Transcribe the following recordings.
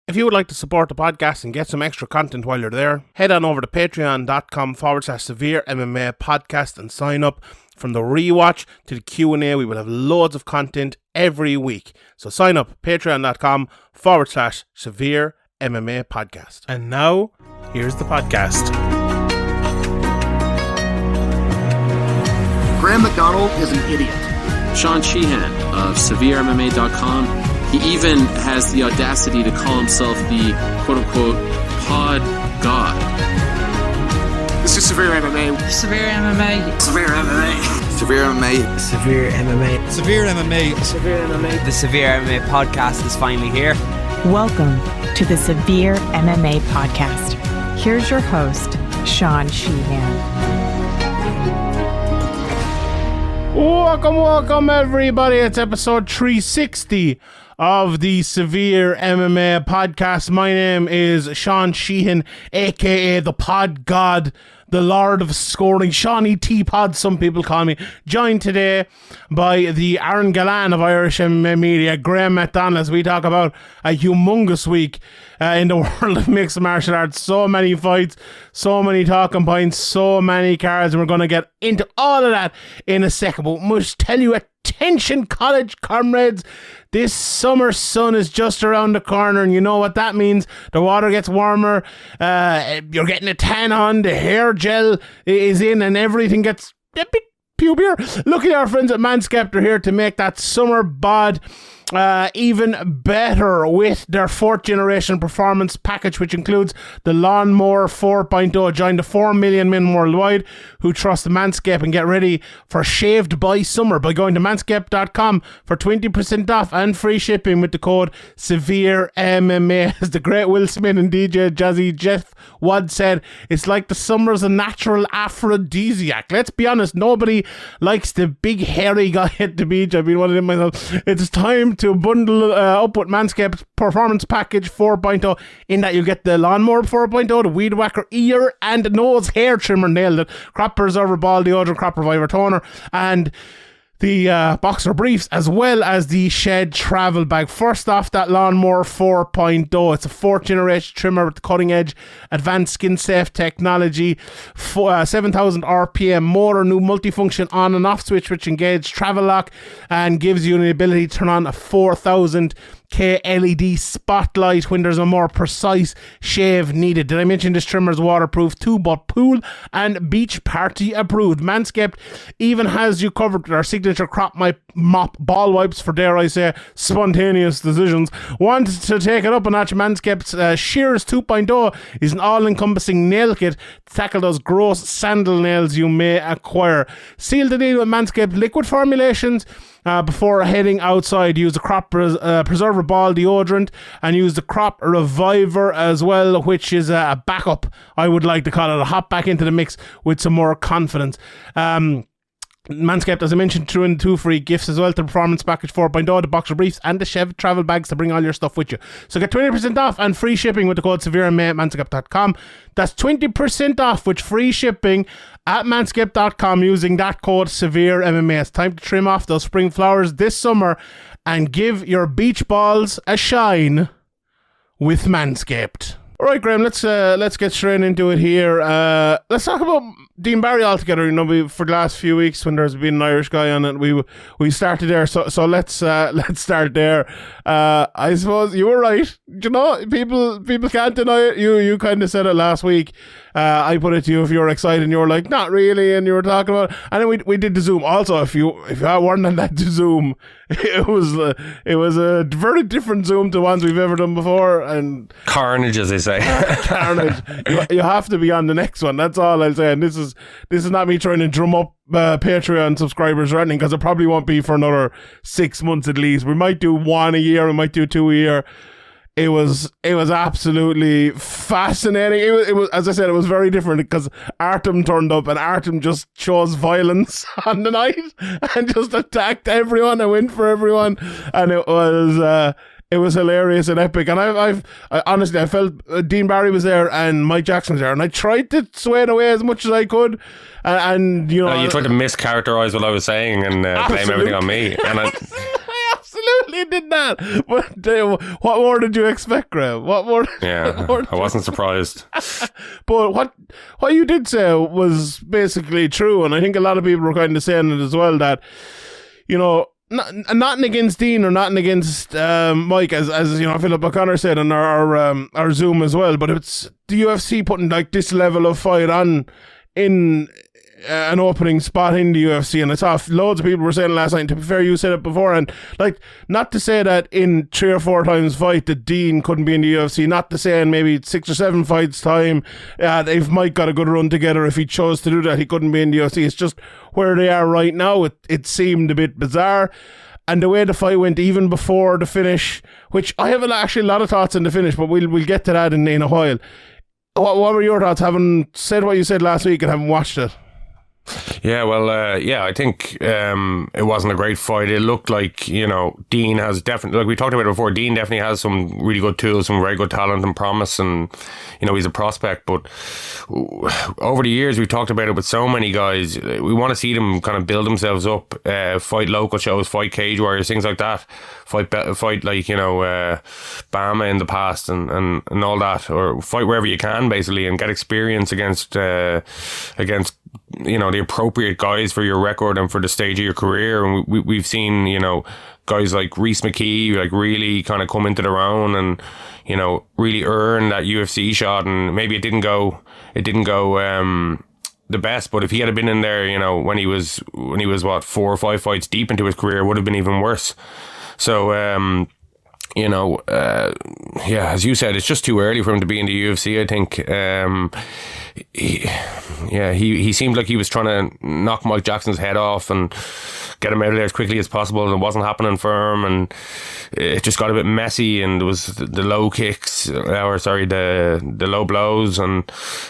If you would like to support the podcast and get some extra content while you're there, head on over to patreon.com/SevereMMA podcast and sign up. From the rewatch to the Q&A, we will have loads of content every week. So sign up, patreon.com/SevereMMA podcast. And now, here's the podcast. Graham McDonald is an idiot. Sean Sheehan of SevereMMA.com. He even has the audacity to call himself the quote-unquote pod god. This is SevereMMA. SevereMMA. SevereMMA. SevereMMA. SevereMMA. SevereMMA. SevereMMA. The SevereMMA podcast is finally here. Welcome to the Severe MMA podcast. Here's your host, Sean Sheehan. Welcome everybody. It's episode 360 of the Severe MMA podcast. My name is Sean Sheehan, aka the Pod God, the Lord of Scoring, Shawnee T-Pod, some people call me. Joined today by the Aaron Gallan of Irish MMA Media, Graham McDonald, as we talk about a humongous week in the world of mixed martial arts. So many fights, so many talking points, so many cards, and we're going to get into all of that in a second. But must tell you, attention college comrades, this summer sun is just around the corner, and you know what that means. The water gets warmer, you're getting a tan on, the hair gel is in, and everything gets a bit pubier. Look at our friends at Manscaped are here to make that summer bod even better with their 4th generation performance package, which includes the Lawnmower 4.0. Join the 4 million men worldwide who trust Manscaped and get ready for shaved by summer by going to manscaped.com for 20% off and free shipping with the code SevereMMA. As the great Will Smith and DJ Jazzy Jeff Wadd said, it's like the summer's a natural aphrodisiac. Let's be honest, nobody likes the big hairy guy at the beach. I've been one of them myself. It's time to bundle up with Manscaped's Performance Package 4.0, in that you get the Lawnmower 4.0, the Weed Whacker ear and nose hair trimmer, nailed it, Crop Preserver Ball Deodorant, Crop Reviver Toner, and the boxer briefs, as well as the Shed travel bag. First off, that Lawnmower 4.0. It's a 4th generation trimmer with cutting edge advanced skin safe technology, 7,000 RPM motor, new multifunction on and off switch which engages travel lock and gives you the ability to turn on a 4,000 K LED spotlight when there's a more precise shave needed. Did I mention this trimmer is waterproof too, but pool and beach party approved? Manscaped even has you covered with our signature crop mop ball wipes for, dare I say, spontaneous decisions. Want to take it up a notch? Manscaped's Shears 2.0 is an all-encompassing nail kit to tackle those gross sandal nails you may acquire. Seal the deal with Manscaped liquid formulations. Before heading outside, use the Crop Preserver Ball Deodorant and use the Crop Reviver as well, which is a backup, I would like to call it, a hop back into the mix with some more confidence. Manscaped, as I mentioned, threw in 2 free gifts as well, to Performance Package 4.0, the boxer briefs and the Chev travel bags to bring all your stuff with you. So get 20% off and free shipping with the code SevereMMA at manscaped.com. That's 20% off with free shipping at manscaped.com using that code SevereMMA. It's time to trim off those spring flowers this summer and give your beach balls a shine with Manscaped. Alright, Graham, let's get straight into it here. Let's talk about Dean Barry altogether. You know, for the last few weeks when there's been an Irish guy on it, we started there. So let's start there. I suppose you were right. You know, people can't deny it. You kind of said it last week. I put it to you if you were excited and you were like, not really, and you were talking about it. And then we did the Zoom. Also, if you weren't on that Zoom, it was a very different Zoom to ones we've ever done before. And carnage, as they say. Carnage. You have to be on the next one. That's all I'll say. And this is not me trying to drum up Patreon subscribers or anything, because it probably won't be for another 6 months at least. We might do 1 a year. We might do 2 a year. It was absolutely fascinating. It was, as I said, it was very different because Artem turned up and Artem just chose violence on the night and just attacked everyone and went for everyone, and it was hilarious and epic. And I honestly, I felt Dean Barry was there and Mike Jackson was there, and I tried to sway it away as much as I could. And you know, you tried to mischaracterize what I was saying and blame everything on me. And I absolutely He did that. But what more did you expect, Graham? What more? Yeah, I wasn't surprised. But what you did say was basically true, and I think a lot of people were kind of saying it as well, that, you know, nothing against Dean or nothing against Mike, as you know, Philip O'Connor said on our Zoom as well, but it's the UFC putting like this level of fight on in an opening spot in the UFC, and I saw loads of people were saying last night, to be fair, you said it before, and like, not to say that in 3 or 4 times fight that Dean couldn't be in the UFC, not to say in maybe 6 or 7 fights time, if Mike got a good run together, if he chose to do that, he couldn't be in the UFC. It's just where they are right now. It seemed a bit bizarre, and the way the fight went even before the finish, which I have actually a lot of thoughts on the finish, but we'll get to that in a while. What were your thoughts, having said what you said last week and having watched it? Yeah, well, I think it wasn't a great fight. It looked like, you know, Dean has definitely, like we talked about it before, Dean definitely has some really good tools, some very good talent and promise, and, you know, he's a prospect. But over the years, we've talked about it with so many guys. We want to see them kind of build themselves up, fight local shows, fight Cage Warriors, things like that. Fight like, you know, Bama in the past and all that, or fight wherever you can, basically, and get experience against you know, the appropriate guys for your record and for the stage of your career. And we've seen, you know, guys like Reese McKee like really kind of come into their own and, you know, really earn that UFC shot. And maybe it didn't go the best, but if he had been in there, you know, when he was what, 4 or 5 fights deep into his career, it would have been even worse. So you know, yeah, as you said, it's just too early for him to be in the UFC, I think. He seemed like he was trying to knock Mike Jackson's head off and get him out of there as quickly as possible, and it wasn't happening for him, and it just got a bit messy, and there was the low kicks, the low blows and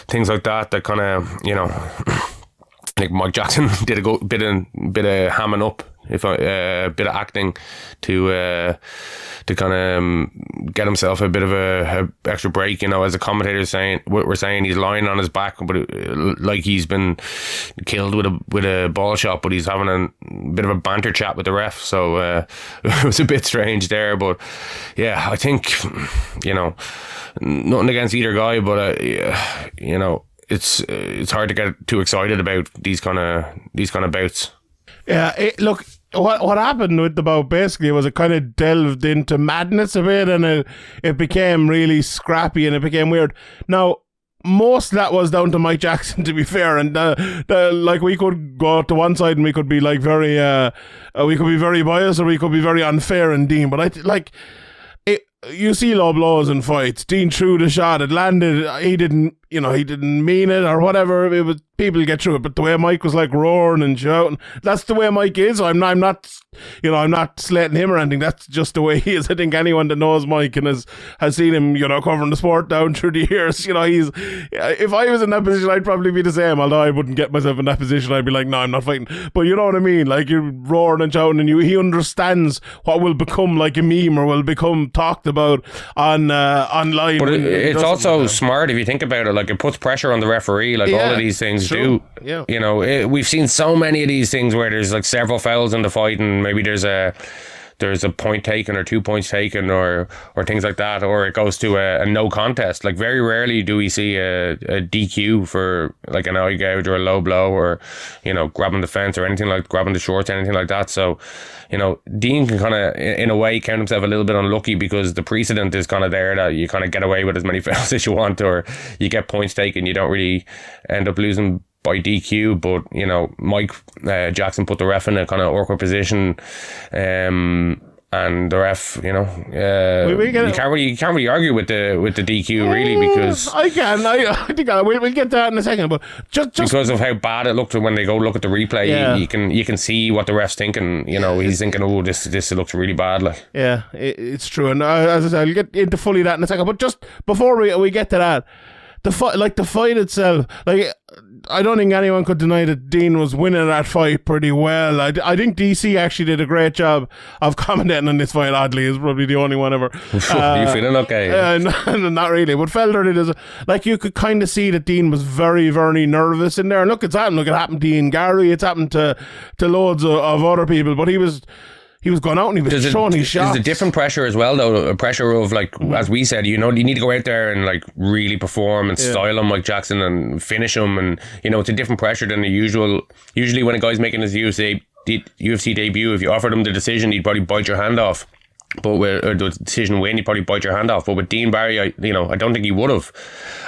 things like that kind of, you know, I think Mike Jackson did a bit of hamming up, a bit of acting to kind of get himself a bit of a extra break, you know, as the commentators we're saying he's lying on his back, but like he's been killed with a ball shot, but he's having a bit of a banter chat with the ref. So it was a bit strange there, but yeah, I think, you know, nothing against either guy, but you know, it's hard to get too excited about these kind of bouts. Yeah, look, what happened with the bout basically was it kind of delved into madness a bit, and it became really scrappy and it became weird. Now, most of that was down to Mike Jackson, to be fair, and like, we could go to one side and we could be like very biased, or we could be very unfair in Dean, but you see low blows in fights. Dean threw the shot, it landed, he didn't mean it or whatever. It was, people get through it, but the way Mike was like roaring and shouting, that's the way Mike is. I'm not slating him or anything. That's just the way he is. I think anyone that knows Mike and has seen him, you know, covering the sport down through the years, you know, if I was in that position, I'd probably be the same, although I wouldn't get myself in that position. I'd be like, no, I'm not fighting. But you know what I mean? Like, you're roaring and shouting, and he understands what will become like a meme or will become talked about online. But it's also smart if you think about it. Like, it puts pressure on the referee, like all of these things do. Yeah. You know, we've seen so many of these things where there's like several fouls in the fight, and maybe there's a point taken or 2 points taken or things like that, or it goes to a no contest. Like, very rarely do we see a DQ for like an eye gouge or a low blow, or, you know, grabbing the fence or anything, like grabbing the shorts, anything like that. So, you know, Dean can kind of, in a way, count himself a little bit unlucky, because the precedent is kind of there that you kind of get away with as many fouls as you want, or you get points taken, you don't really end up losing by DQ. But, you know, Mike Jackson put the ref in a kind of awkward position, and the ref, you know, you can't really argue with the DQ, really, because I think we'll get to that in a second, but just because of how bad it looked when they go look at the replay, you can see what the ref's thinking. You know, he's thinking, oh, this looks really bad. Like, yeah, it's true, and as I said, I'll get into fully that in a second. But just before we get to that, the fight itself, like, I don't think anyone could deny that Dean was winning that fight pretty well. I think DC actually did a great job of commentating on this fight. Oddly, is probably the only one ever. Are you feeling okay? Not really, but Felder did. Like, you could kind of see that Dean was very, very nervous in there. And look, it's happened. Look, it happened to Ian Gary. It's happened to loads of other people. But he was he was going out and he was throwing his shots. There's a different pressure as well, though. A pressure of, like, as we said, you need to go out there and, like, really perform and style him like Jackson and finish him. And, it's a different pressure than the usual. Usually when a guy's making his UFC debut, if you offered him the decision, he'd probably bite your hand off. But or the decision win, he'd probably bite your hand off. But with Dean Barry, I don't think he would have.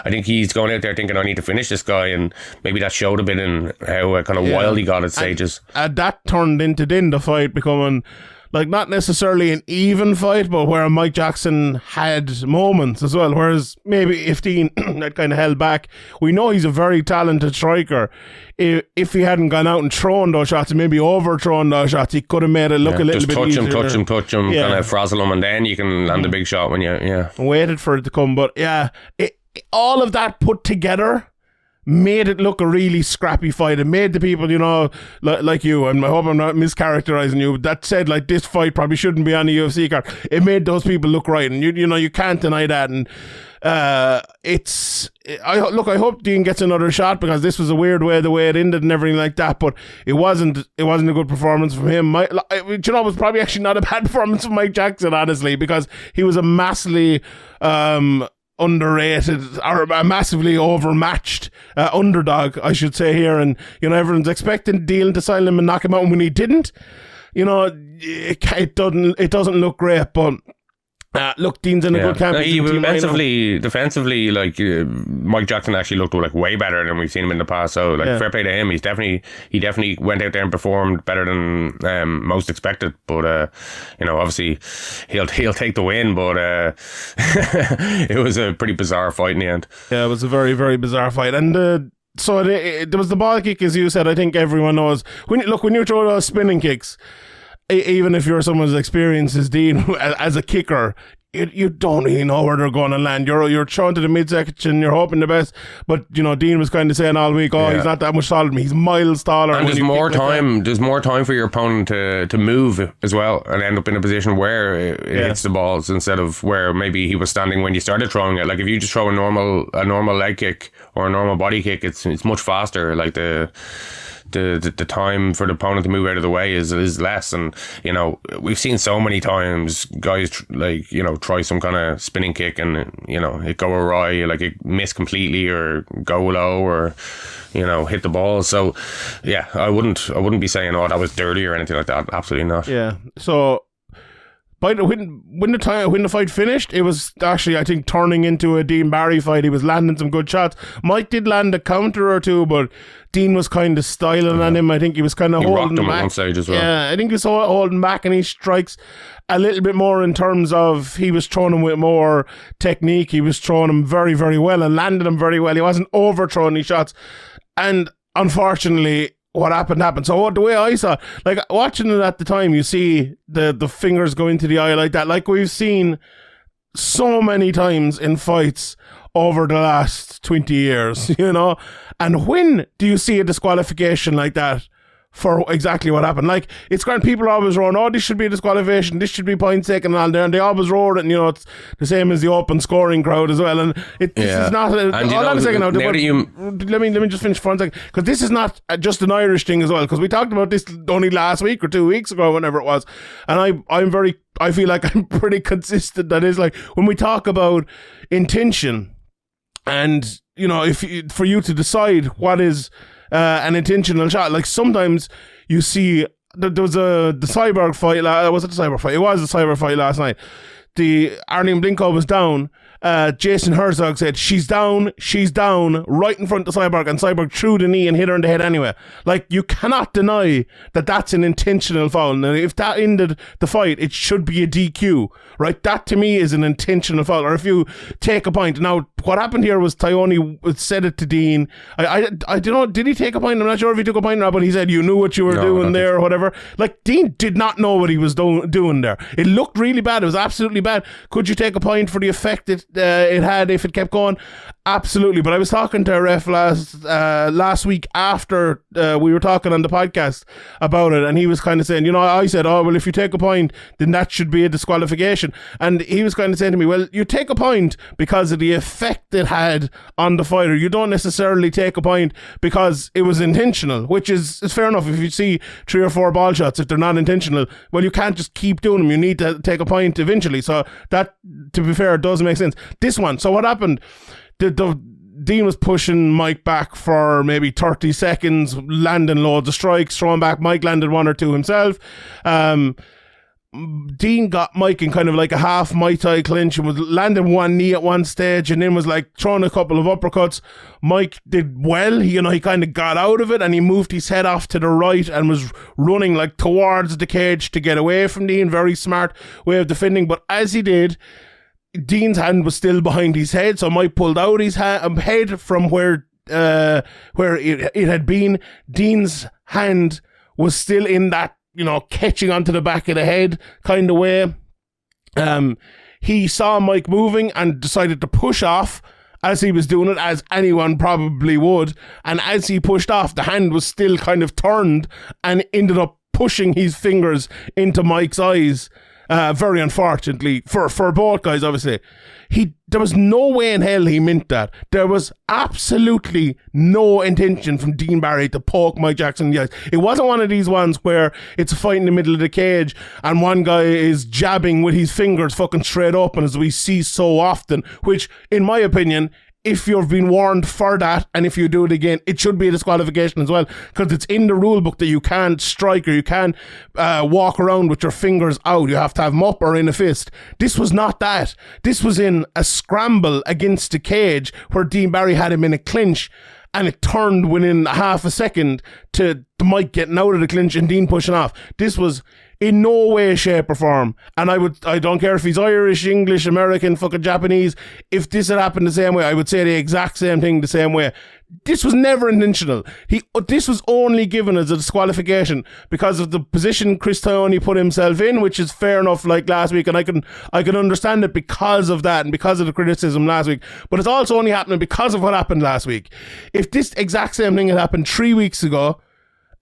I think he's going out there thinking, I need to finish this guy, and maybe that showed a bit in how kind of wild he got at stages. And that turned into the fight becoming, like, not necessarily an even fight, but where Mike Jackson had moments as well. Whereas maybe if Dean had kind of held back, we know he's a very talented striker. If he hadn't gone out and thrown those shots and maybe overthrown those shots, he could have made it look a little bit easier. Just touch him, kind of frazzle him, and then you can land a big shot when you waited for it to come. But all of that put together made it look a really scrappy fight. It made the people, like you, and I hope I'm not mischaracterizing you, that said, like, this fight probably shouldn't be on the UFC card. It made those people look right, and you can't deny that. And I hope Dean gets another shot, because this was a weird way, the way it ended and everything like that. But it wasn't a good performance from him. It was probably actually not a bad performance from Mike Jackson, honestly, because he was a massively underrated or a massively overmatched underdog, I should say here. And everyone's expecting Dean to silence him and knock him out, and when he didn't, it doesn't look great. But look, Dean's in a good camp. Defensively, like, Mike Jackson actually looked like way better than we've seen him in the past. So, like, fair play to him. He definitely went out there and performed better than most expected. But obviously he'll take the win. But it was a pretty bizarre fight in the end. Yeah, it was a very, very bizarre fight. And so there was the ball kick, as you said. I think everyone knows when you throw those spinning kicks, even if you're someone as experienced as Dean as a kicker, you don't really know where they're going to land. You're thrown to the midsection, you're hoping the best. But Dean was kind of saying all week, he's not that much taller than me. He's miles taller. And there's more time. There's more time for your opponent to move as well, and end up in a position where it hits the balls, instead of where maybe he was standing when you started throwing it. Like, if you just throw a normal leg kick or a normal body kick, it's much faster. Like, the time for the opponent to move out of the way is less. And we've seen so many times guys try some kind of spinning kick and it go awry, like it miss completely or go low or hit the ball. So yeah, I wouldn't be saying that was dirty or anything like that. Absolutely not. Yeah. So when the fight finished, it was actually, I think, turning into a Dean Barry fight. He was landing some good shots. Mike did land a counter or two, but Dean was kind of styling on him. I think he was kind of holding him back at one stage as well. Yeah, I think he was holding back, and he strikes a little bit more in terms of he was throwing him with more technique. He was throwing him very, very well and landed him very well. He wasn't overthrowing his shots. And unfortunately, what happened. So the way I saw it, like, watching it at the time, you see the fingers go into the eye like that, like we've seen so many times in fights over the last 20 years, and when do you see a disqualification like that for exactly what happened? Like, it's grand, people always roar, this should be a disqualification, this should be points taken and all there, and they always roar it, and it's the same as the open scoring crowd as well. And this is not hold on a second now, let me just finish for 1 second, because this is not just an Irish thing as well, because we talked about this only last week or 2 weeks ago, whenever it was, and I feel like I'm pretty consistent. That is, like, when we talk about intention, and for you to decide what is an intentional shot, like, sometimes you see there was the Cyborg fight. It was the Cyber fight last night. The Arlene Blinko was down. Jason Herzog said, she's down, right in front of Cyborg, and Cyborg threw the knee and hit her in the head anyway. Like, you cannot deny that that's an intentional foul. Now, if that ended the fight, it should be a DQ, right? That to me is an intentional foul. Or if you take a point. Now, what happened here was Tyone said it to Dean. I don't know, did he take a point? I'm not sure if he took a point or not, but he said, you knew what you were doing there or whatever. Like, Dean did not know what he was doing there. It looked really bad. It was absolutely bad. Could you take a point for the effect it had if it kept going? Absolutely. But I was talking to a ref last week after we were talking on the podcast about it, and he was kind of saying, I said, well, if you take a point, then that should be a disqualification. And he was kind of saying to me, well, you take a point because of the effect effect it had on the fighter. You don't necessarily take a point because it was intentional, which is fair enough. If you see 3 or 4 ball shots, if they're not intentional, well, you can't just keep doing them. You need to take a point eventually. So that, to be fair, does make sense. This one, so what happened? Dean was pushing Mike back for maybe 30 seconds, landing loads of strikes, throwing back. Mike landed 1 or 2 himself. Dean got Mike in kind of like a half Muay Thai clinch and was landing 1 knee at one stage and then was like throwing a couple of uppercuts. Mike did well. He kind of got out of it and he moved his head off to the right and was running like towards the cage to get away from Dean. Very smart way of defending. But as he did, Dean's hand was still behind his head, so Mike pulled out his head from where it had been. Dean's hand was still in that, catching onto the back of the head kind of way. He saw Mike moving and decided to push off as he was doing it, as anyone probably would. And as he pushed off, the hand was still kind of turned and ended up pushing his fingers into Mike's eyes. Very unfortunately for both guys, obviously. There was no way in hell he meant that. There was absolutely no intention from Dean Barry to poke Mike Jackson in the eyes. It wasn't one of these ones where it's a fight in the middle of the cage and one guy is jabbing with his fingers fucking straight up, and as we see so often, which in my opinion, if you've been warned for that and if you do it again, it should be a disqualification as well, because it's in the rule book that you can't strike or you can't walk around with your fingers out. You have to have them up or in a fist. This was not that. This was in a scramble against the cage where Dean Barry had him in a clinch, and it turned within half a second to Mike getting out of the clinch and Dean pushing off. This was in no way, shape or form. And I don't care if he's Irish, English, American, fucking Japanese. If this had happened the same way, I would say the exact same thing the same way. This was never intentional. This was only given as a disqualification because of the position Chris Taioni put himself in, which is fair enough, like last week, and I can understand it because of that and because of the criticism last week. But it's also only happening because of what happened last week. If this exact same thing had happened 3 weeks ago,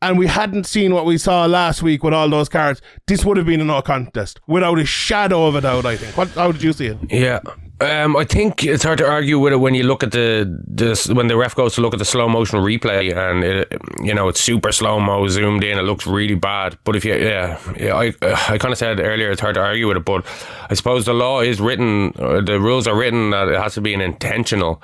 and we hadn't seen what we saw last week with all those cards, this would have been a no contest without a shadow of a doubt, I think. How did you see it? Yeah. I think it's hard to argue with it when you look at when the ref goes to look at the slow motion replay and it's super slow mo zoomed in, it looks really bad. But if I kind of said earlier it's hard to argue with it, but I suppose the law is written, the rules are written that it has to be an intentional.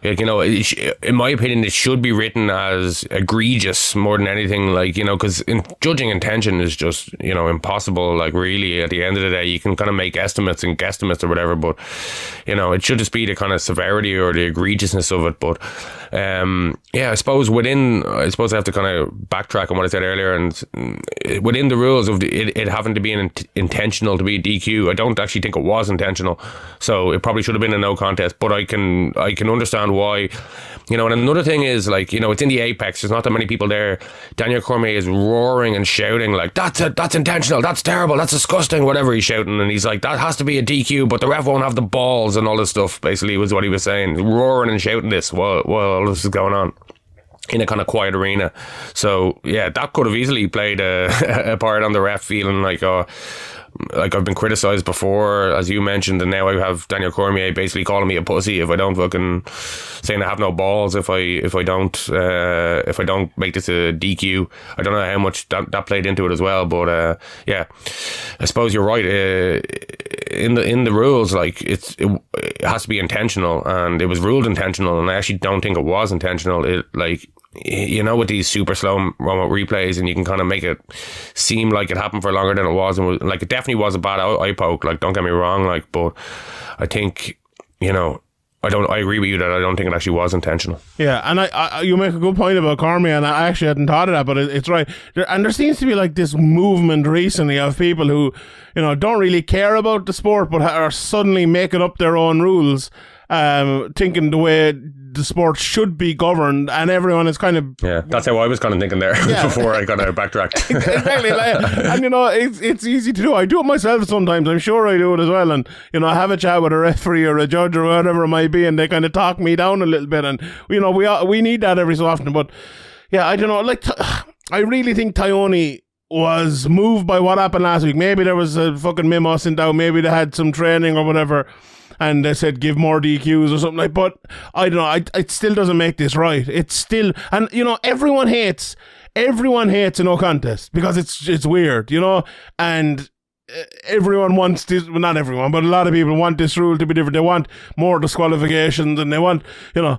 In my opinion, it should be written as egregious more than anything, because judging intention is just, impossible. Like, really, at the end of the day, you can kind of make estimates and guesstimates or whatever, but, it should just be the kind of severity or the egregiousness of it. But, I suppose I have to kind of backtrack on what I said earlier, and within the rules of it having to be intentional to be a DQ, I don't actually think it was intentional, so it probably should have been a no contest, but I can understand why, and another thing is, it's in the apex, there's not that many people there. Daniel Cormier is roaring and shouting like, that's intentional, that's terrible, that's disgusting, whatever he's shouting, and he's like, that has to be a DQ, but the ref won't have the balls and all this stuff, basically was what he was saying, roaring and shouting this while all this is going on in a kind of quiet arena. So yeah, that could have easily played a part on the ref feeling like I've been criticised before, as you mentioned, and now I have Daniel Cormier basically calling me a pussy if I don't fucking, saying I have no balls if I don't make this a DQ. I don't know how much that played into it as well, but I suppose you're right. In the rules, it has to be intentional, and it was ruled intentional, and I actually don't think it was intentional. With these super slow remote replays, and you can kind of make it seem like it happened for longer than it was, and it definitely was a bad eye poke. Don't get me wrong, but I think I agree with you that I don't think it actually was intentional. Yeah, and I you make a good point about Cormier, and I actually hadn't thought of that, but it's right. There seems to be this movement recently of people who don't really care about the sport, but are suddenly making up their own rules, thinking the way the sport should be governed, and everyone is kind of... Yeah, that's how I was kind of thinking there before I kind of backtracked. Exactly, and it's easy to do. I do it myself sometimes, I'm sure I do it as well, and I have a chat with a referee or a judge or whatever it might be, and they kind of talk me down a little bit, and we need that every so often. But yeah, I don't know, I really think Taioni was moved by what happened last week. Maybe there was a fucking memo sent out, maybe they had some training or whatever. and they said give more DQs or something like. But I don't know. It still doesn't make this right. It's still, and you know, everyone hates a no contest because it's weird, you know, and everyone wants this, well, not everyone, but a lot of people want this rule to be different. They want more disqualifications, and they want, you know,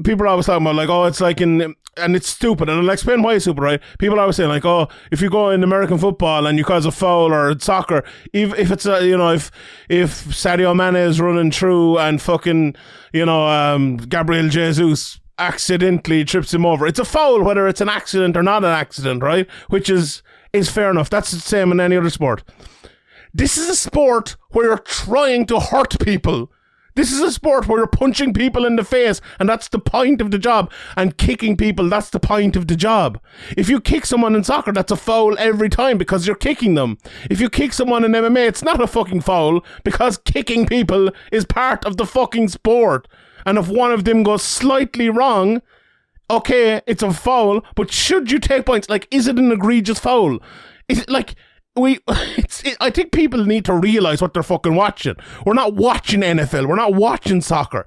people are always talking about like, oh, it's like and it's stupid, and I'll explain why it's stupid, right? People are always saying like, oh, if you go in American football and you cause a foul, or soccer, if it's you know, if Sadio Mane is running through and fucking, you know, Gabriel Jesus accidentally trips him over, it's a foul whether it's an accident or not an accident, right? Which is fair enough. That's the same in any other sport. This is a sport where you're trying to hurt people. This is a sport where you're punching people in the face, and that's the point of the job. And kicking people, that's the point of the job. If you kick someone in soccer, that's a foul every time because you're kicking them. If you kick someone in MMA, it's not a fucking foul because kicking people is part of the fucking sport. And if one of them goes slightly wrong, okay, it's a foul, but should you take points? Like, is it an egregious foul? Is it like... I think people need to realise what they're fucking watching. We're not watching NFL. We're not watching soccer.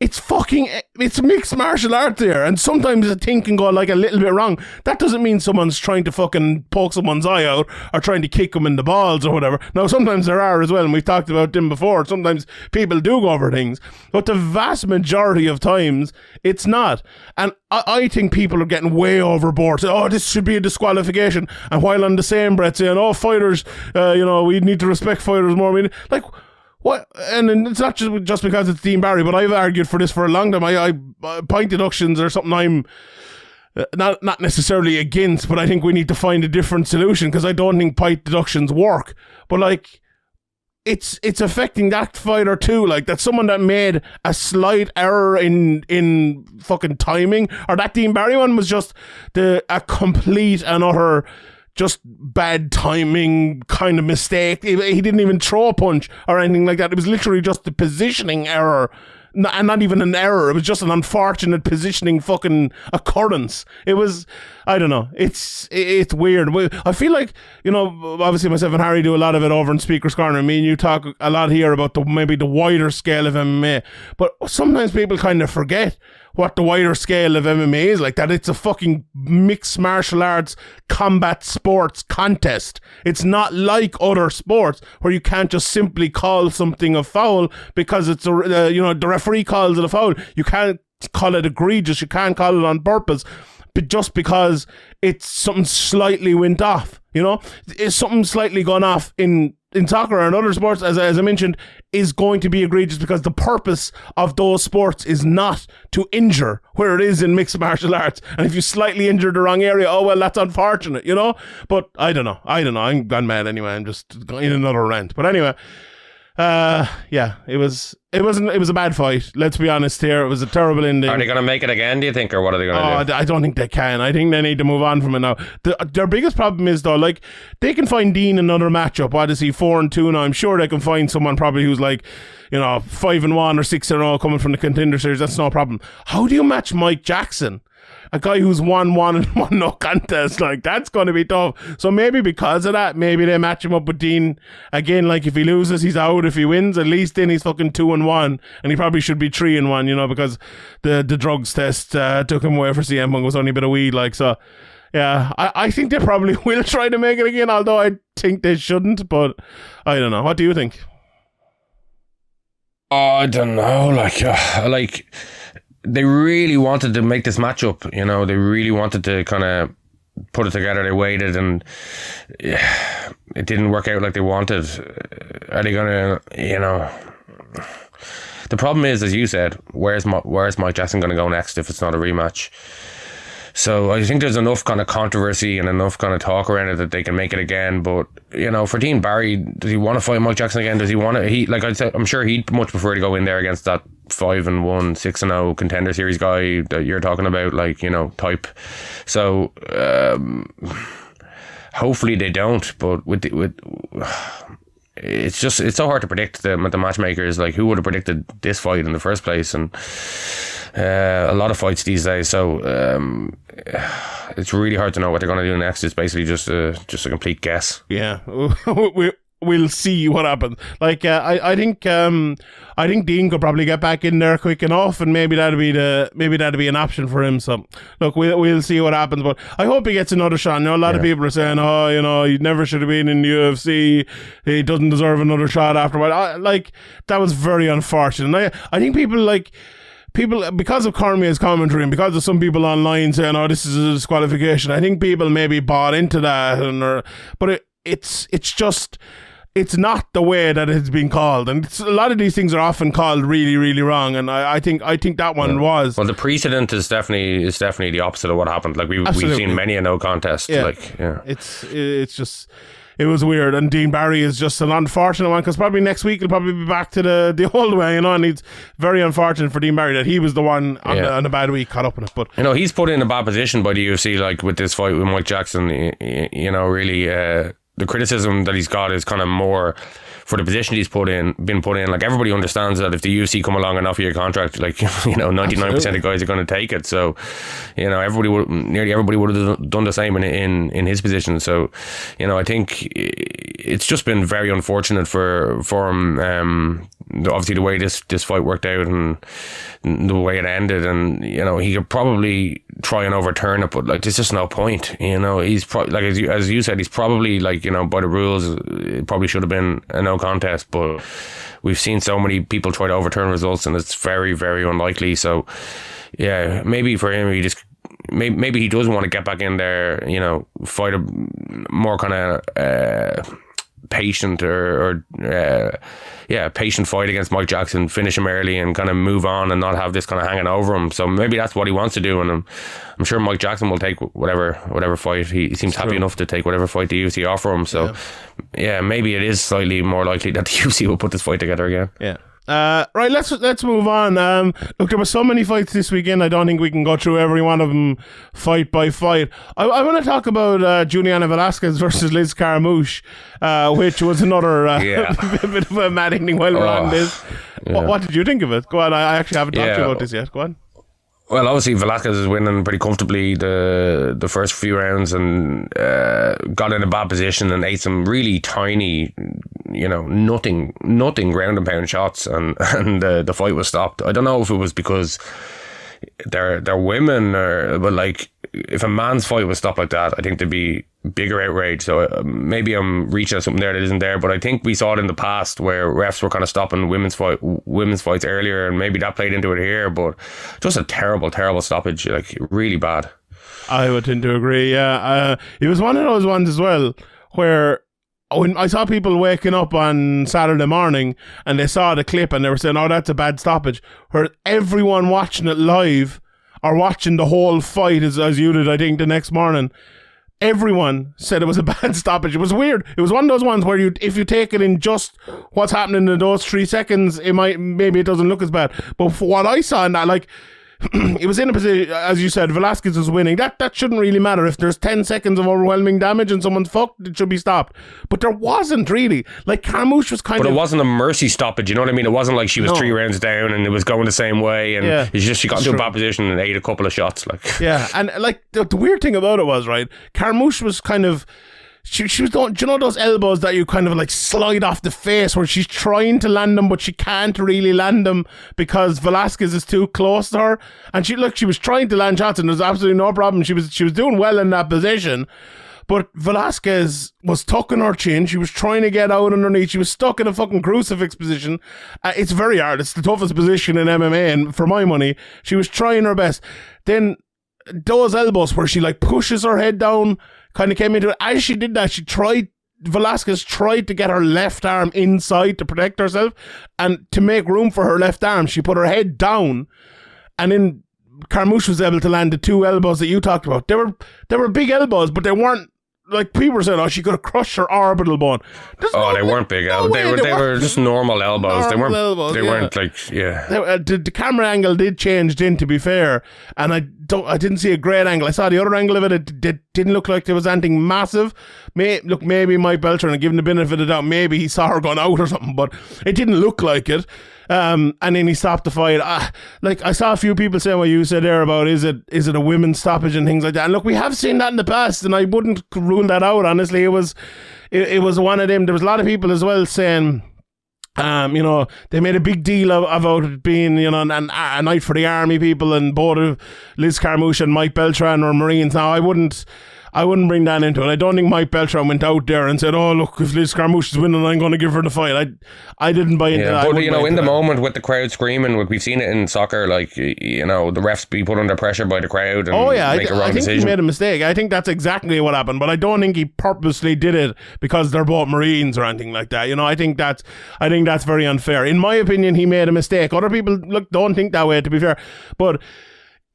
It's mixed martial arts there, and sometimes a thing can go like a little bit wrong. That doesn't mean someone's trying to fucking poke someone's eye out or trying to kick them in the balls or whatever. Now, sometimes there are as well, and we've talked about them before. Sometimes people do go over things, but the vast majority of times, it's not. And I think people are getting way overboard. Say, oh, this should be a disqualification. And while on the same breath saying, oh, fighters, you know, we need to respect fighters more. Like, what? And it's not just because it's Dean Barry, but I've argued for this for a long time. I point deductions are something I'm not necessarily against, but I think we need to find a different solution because I don't think point deductions work. But like, it's affecting that fighter too. Like, that someone that made a slight error in fucking timing, or that Dean Barry one was just a complete and utter just bad timing kind of mistake. He didn't even throw a punch or anything like that. It was literally just the positioning error. And not even an error. It was just an unfortunate positioning fucking occurrence. It was, I don't know. It's weird. I feel like, you know, obviously myself and Harry do a lot of it over in Speaker's Corner. Me and you talk a lot here about maybe the wider scale of MMA. But sometimes people kind of forget what the wider scale of MMA is, like that it's a fucking mixed martial arts combat sports contest. It's not like other sports where you can't just simply call something a foul because it's you know, the referee calls it a foul. You can't call it egregious. You can't call it on purpose, but just because it's something slightly went off, you know, it's something slightly gone off in soccer and other sports, as I mentioned, is going to be egregious because the purpose of those sports is not to injure, where it is in mixed martial arts. And if you slightly injure the wrong area, oh well, that's unfortunate, you know. But I don't know. I'm gone mad anyway. I'm just in another rant. But anyway, yeah, it was a bad fight. Let's be honest here. It was a terrible ending. Are they going to make it again, do you think, or what are they going to do? I don't think they can. I think they need to move on from it now. Their biggest problem is, though, like, they can find Dean another matchup. What is he, 4-2 now? I'm sure they can find someone probably who's like, you know, 5-1 or 6-0 coming from the Contender Series. That's no problem. How do you match Mike Jackson? A guy who's won no contest, like, that's going to be tough. So maybe because of that, maybe they match him up with Dean again. Like, if he loses, he's out. If he wins, at least then he's fucking 2-1, and he probably should be 3-1, you know, because the drugs test took him away for CM Punk. Was only a bit of weed, like. So yeah, I think they probably will try to make it again, although I think they shouldn't. But I don't know. What do you think? I don't know. Like they really wanted to make this matchup, you know. They really wanted to kind of put it together. They waited, and it didn't work out like they wanted. Are they gonna, you know? The problem is, as you said, where's Mike Jackson gonna go next if it's not a rematch? So I think there's enough kind of controversy and enough kind of talk around it that they can make it again. But, you know, for Dean Barry, does he want to fight Mike Jackson again? Does he want to? Like I said, I'm sure he'd much prefer to go in there against that 5-1, 6-0 Contender Series guy that you're talking about, like, you know, type. So hopefully they don't. But with it's so hard to predict the matchmakers. Like, who would have predicted this fight in the first place? And a lot of fights these days. So it's really hard to know what they're going to do next. It's basically just a complete guess. Yeah. we'll see what happens. Like I think Dean could probably get back in there quick enough, and maybe that'd be an option for him. So look, we'll see what happens. But I hope he gets another shot. You know, a lot of people are saying, oh, you know, he never should have been in the UFC. He doesn't deserve another shot afterward. Like, that was very unfortunate. I think people, because of Cormier's commentary and because of some people online saying, oh, this is a disqualification, I think people maybe bought into that, but it's just, it's not the way that it's been called, and a lot of these things are often called really, really wrong, and I think that one was. Well, the precedent is definitely the opposite of what happened. Like we've seen many a no contest. Yeah. It's just. It was weird, and Dean Barry is just an unfortunate one, because probably next week he'll probably be back to the old way, you know, and it's very unfortunate for Dean Barry that he was the one on a bad week caught up in it. But you know, he's put in a bad position by the UFC, like with this fight with Mike Jackson. You know, really, the criticism that he's got is kind of more for the position he's been put in. Like, everybody understands that if the UFC come along and offer you a contract, like, you know, 99% of guys are going to take it. So, you know, nearly everybody would have done the same in his position. So, you know, I think it's just been very unfortunate for him. Obviously, the way this fight worked out and the way it ended, and you know, he could probably try and overturn it, but like, there's just no point. You know, he's like, as you said, he's probably, like, you know, by the rules, it probably should have been a no contest, but we've seen so many people try to overturn results, and it's very, very unlikely. So yeah, maybe for him, maybe he does want to get back in there, you know, fight a more kind of patient patient fight against Mike Jackson, finish him early and kind of move on and not have this kind of hanging over him. So maybe that's what he wants to do, and I'm sure Mike Jackson will take whatever fight. He seems happy enough to take whatever fight the UFC offer him. So yeah, maybe it is slightly more likely that the UFC will put this fight together again. Yeah. Right, let's move on. Look, there were so many fights this weekend, I don't think we can go through every one of them fight by fight. I want to talk about Juliana Velasquez versus Liz Carmouche, which was another bit of a mad evening while we're on this. What did you think of it? Go on, I actually haven't talked to you about this yet. Go on. Well, obviously Velasquez is winning pretty comfortably the first few rounds, and got in a bad position and ate some really tiny, you know, nothing ground and pound shots, and the fight was stopped. I don't know if it was because they're women, but like, if a man's fight was stopped like that, I think there'd be bigger outrage. So maybe I'm reaching at something there that isn't there, but I think we saw it in the past where refs were kind of stopping women's fights earlier, and maybe that played into it here. But just a terrible stoppage, like really bad. I would tend to agree. Yeah, it was one of those ones as well where, when I saw people waking up on Saturday morning and they saw the clip and they were saying, oh, that's a bad stoppage, where everyone watching it live or watching the whole fight, as you did, I think, the next morning, everyone said it was a bad stoppage. It was weird. It was one of those ones where if you take it in just what's happening in those 3 seconds, maybe it doesn't look as bad. But for what I saw in that, like, it was in a position, as you said, Velasquez was winning. That shouldn't really matter. If there's 10 seconds of overwhelming damage and someone's fucked, it should be stopped. But there wasn't really. Like, Carmouche was kind of... But it wasn't a mercy stoppage, you know what I mean? It wasn't like she was 3 rounds down and it was going the same way, and she got into a bad position and ate a couple of shots. Like, yeah, and like, the weird thing about it was, right, Carmouche was kind of... She was doing, do you know those elbows that you kind of like slide off the face, where she's trying to land them but she can't really land them because Velasquez is too close to her, and she was trying to land shots and there's absolutely no problem. She was doing well in that position, but Velasquez was tucking her chin. She was trying to get out underneath. She was stuck in a fucking crucifix position. It's very hard. It's the toughest position in MMA, and for my money, she was trying her best. Then those elbows where she like pushes her head down kind of came into it. As she did that, Velasquez tried to get her left arm inside to protect herself, and to make room for her left arm, she put her head down, and then Carmouche was able to land the 2 elbows that you talked about. They were big elbows, but they weren't, like, people were saying, oh, she could have crushed her orbital bone. They weren't big elbows. They were just normal elbows. They weren't like, yeah. The camera angle did change then, to be fair, and I didn't see a great angle. I saw the other angle of it. It didn't look like there was anything massive. Maybe Mike Belcher, and given the benefit of the doubt, maybe he saw her going out or something, but it didn't look like it. And then he stopped the fight. I saw a few people saying what you said there about is it a women's stoppage and things like that. And look, we have seen that in the past, and I wouldn't rule that out. Honestly, it was one of them. There was a lot of people as well saying, they made a big deal about it being, a night for the army people, and both Liz Carmouche and Mike Beltran were Marines. Now, I wouldn't bring that into it. I don't think Mike Beltran went out there and said, "Oh, look, if Liz Carmouche is winning, I'm going to give her the fight." I didn't buy into that. But in the moment with the crowd screaming, we've seen it in soccer. Like, the refs be put under pressure by the crowd and make a wrong decision. I think he made a mistake. I think that's exactly what happened. But I don't think he purposely did it because they're both Marines or anything like that. I think that's very unfair. In my opinion, he made a mistake. Other people don't think that way, to be fair, but.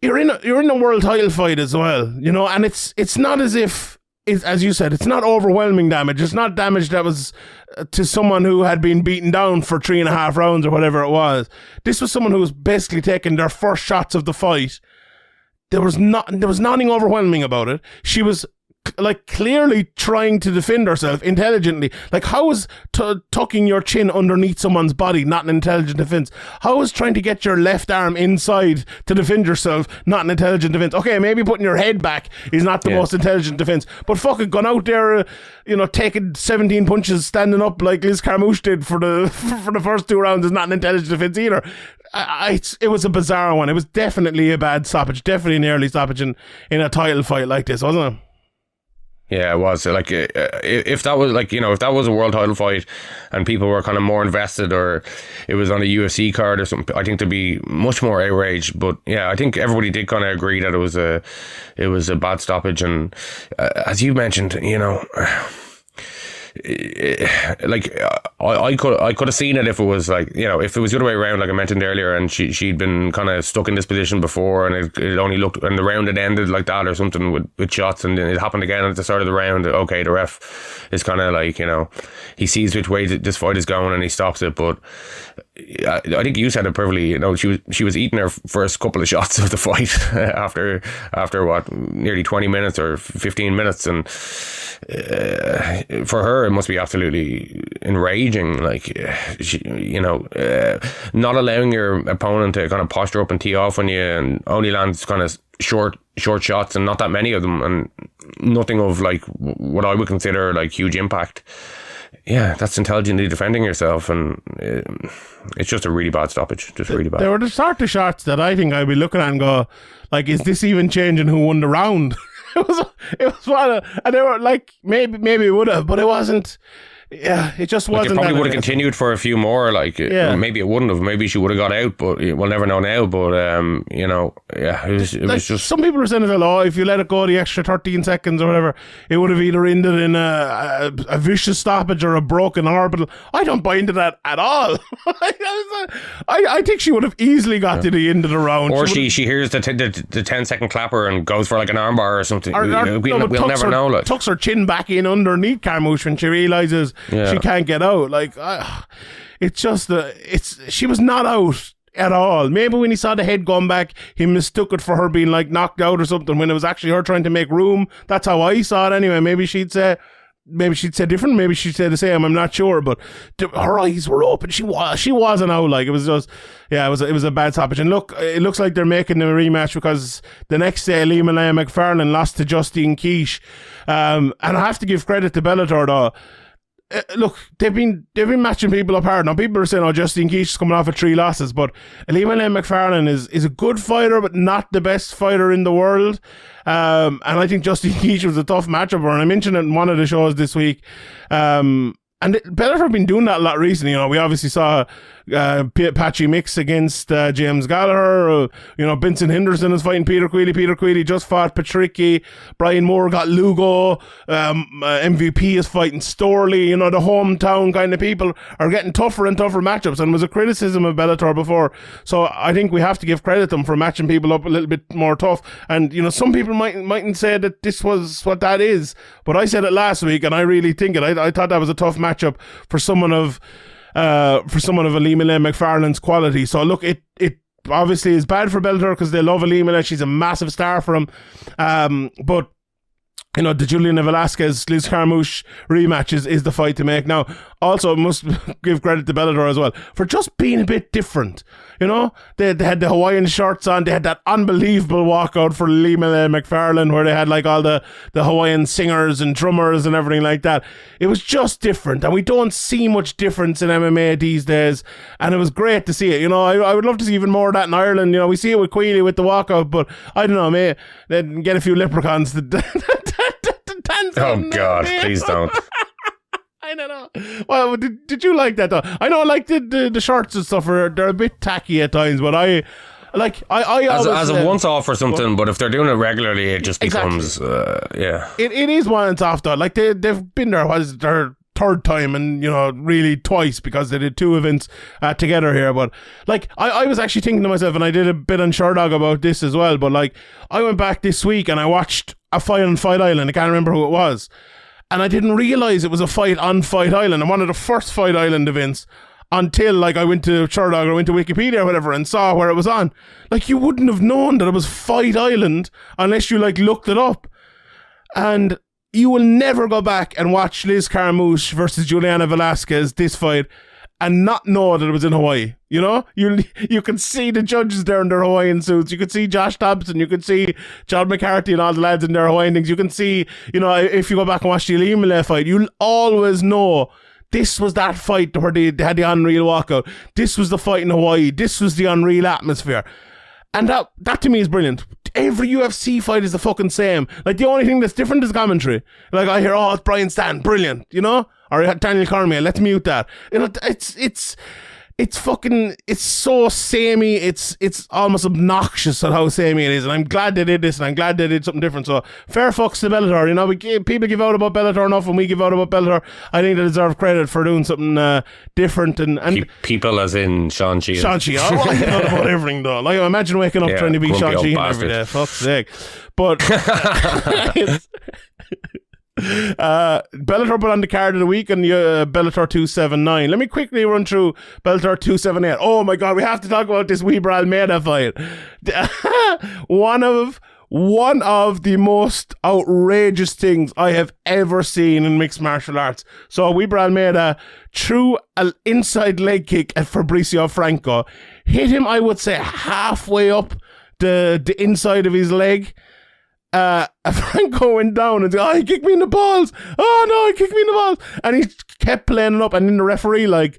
You're in a world title fight as well, and it's not as if, as you said, it's not overwhelming damage. It's not damage that was to someone who had been beaten down for 3.5 rounds or whatever it was. This was someone who was basically taking their first shots of the fight. There was nothing overwhelming about it. She was clearly trying to defend herself intelligently. How is tucking your chin underneath someone's body not an intelligent defense? How is trying to get your left arm inside to defend yourself not an intelligent defense? Okay, maybe putting your head back is not the most intelligent defense, but fucking gone out there, taking 17 punches, standing up like Liz Carmouche did for the first 2 rounds is not an intelligent defense either. It was a bizarre one. It was definitely a bad stoppage, definitely an early stoppage in a title fight like this, wasn't it? Yeah, it was. If that was if that was a world title fight and people were kind of more invested, or it was on a UFC card or something, I think there'd be much more outrage. But yeah, I think everybody did kind of agree that it was a bad stoppage. And as you mentioned, I could have seen it if it was if it was the other way around, like I mentioned earlier, and she'd been kind of stuck in this position before, and it only looked, and the round had ended like that or something with shots, and then it happened again at the start of the round. Okay, the ref is kind of he sees which way this fight is going and he stops it. But I think you said it perfectly. She was eating her first couple of shots of the fight after what, nearly 20 minutes or 15 minutes, and for her it must be absolutely enraging. Not allowing your opponent to kind of posture up and tee off on you, and only lands kind of short shots, and not that many of them, and nothing of what I would consider huge impact. Yeah, that's intelligently defending yourself, and it's just a really bad stoppage. Just really bad. There were the sort of shots that I think I'd be looking at and go, is this even changing who won the round? It was one of, and they were maybe it would have, but it wasn't. Yeah, it just wasn't. It probably would have continued for a few more. Maybe it wouldn't have. Maybe she would have got out, but we'll never know now. But it was just. Some people were saying if you let it go the extra 13 seconds or whatever, it would have either ended in a vicious stoppage or a broken orbital. I don't buy into that at all. I think she would have easily got to the end of the round. Or she hears the 10-second clapper and goes for an armbar or something. We'll never know. Tucks her chin back in underneath Carmouche when she realises she can't get out. She was not out at all. Maybe when he saw the head going back, he mistook it for her being knocked out or something, when it was actually her trying to make room. That's how I saw it anyway. Maybe she'd say different. Maybe she'd say the same. I'm not sure, but her eyes were open. She wasn't out. It was just, it was a bad stoppage. And look, it looks like they're making a rematch, because the next day Lima McFarlane lost to Justine Quiche. And I have to give credit to Bellator though. Look, they've been matching people apart. Now people are saying, Justine Quiche is coming off of 3 losses, but Lima McFarlane is a good fighter, but not the best fighter in the world. And I think Justine Quiche was a tough matchup for her, and I mentioned it in one of the shows this week. And Bellator have been doing that a lot recently. We obviously saw Patchy Mix against James Gallagher. Benson Henderson is fighting Peter Queally. Peter Queally just fought Patricky. Brian Moore got Lugo. MVP is fighting Storley. The hometown kind of people are getting tougher and tougher matchups. And was a criticism of Bellator before. So I think we have to give credit to them for matching people up a little bit more tough. And some people mightn't say that this was what that is, but I said it last week, and I really think it. I thought that was a tough matchup for someone of Alima McFarlane's quality. So look, it obviously is bad for Bellator because they love Alima. She's a massive star for him. But you know, the Juliana Velasquez Liz Carmouche rematch is the fight to make. Now, also must give credit to Bellator as well for just being a bit different. You know, they had the Hawaiian shirts on. They had that unbelievable walkout for Lima McFarlane where they had like all the Hawaiian singers and drummers and everything like that. It was just different, and we don't see much difference in MMA these days. And it was great to see it. You know, I would love to see even more of that in Ireland. You know, we see it with Queally with the walkout, but I don't know, maybe they'd get a few leprechauns to dance. Oh God, please don't. I don't know. Well, did you like that though? I know, like the shorts and stuff they're a bit tacky at times, but I always, as a once off or something. But if they're doing it regularly, it just becomes yeah. It is once off though. Like they've been there. What is it, their third time, and you know, really twice because they did 2 events together here. But like I was actually thinking to myself, and I did a bit on Sherdog about this as well. But like I went back this week and I watched a fight on Fight Island. I can't remember who it was. And I didn't realise it was a fight on Fight Island, and one of the first Fight Island events, until like I went to Sherdog or went to Wikipedia or whatever and saw where it was on. Like you wouldn't have known that it was Fight Island unless you like looked it up. And you will never go back and watch Liz Carmouche versus Juliana Velasquez, this fight, and not know that it was in Hawaii. You know, you can see the judges there in their Hawaiian suits. You could see Josh Thompson. You could see John McCarthy and all the lads in their Hawaiian things. You can see, you know, if you go back and watch the Elimele fight, you'll always know this was that fight where they had the unreal walkout. This was the fight in Hawaii. This was the unreal atmosphere. And that to me is brilliant. Every UFC fight is the fucking same. Like the only thing that's different is commentary. Like I hear, oh, it's Brian Stann, brilliant, you know? Or Daniel Cormier, let's mute that. You know, it's fucking, it's so samey, it's almost obnoxious at how samey it is, and I'm glad they did this, and I'm glad they did something different. So fair fucks to Bellator. You know, people give out about Bellator enough, and we give out about Bellator. I think they deserve credit for doing something different. And people as in Sean Sheehan. I give out about everything though. Like imagine waking up trying to be Sean Sheehan every day. Fuck's sake. But Bellator put on the card of the week on Bellator 279. Let me quickly run through Bellator 278. Oh my god, we have to talk about this Weber Almeida fight. One of the most outrageous things I have ever seen in mixed martial arts. So Weber Almeida threw an inside leg kick at Fabricio Franco, hit him, I would say, halfway up the inside of his leg. Franco went down and said, oh, he kicked me in the balls. Oh no, he kicked me in the balls. And he kept playing it up, and then the referee I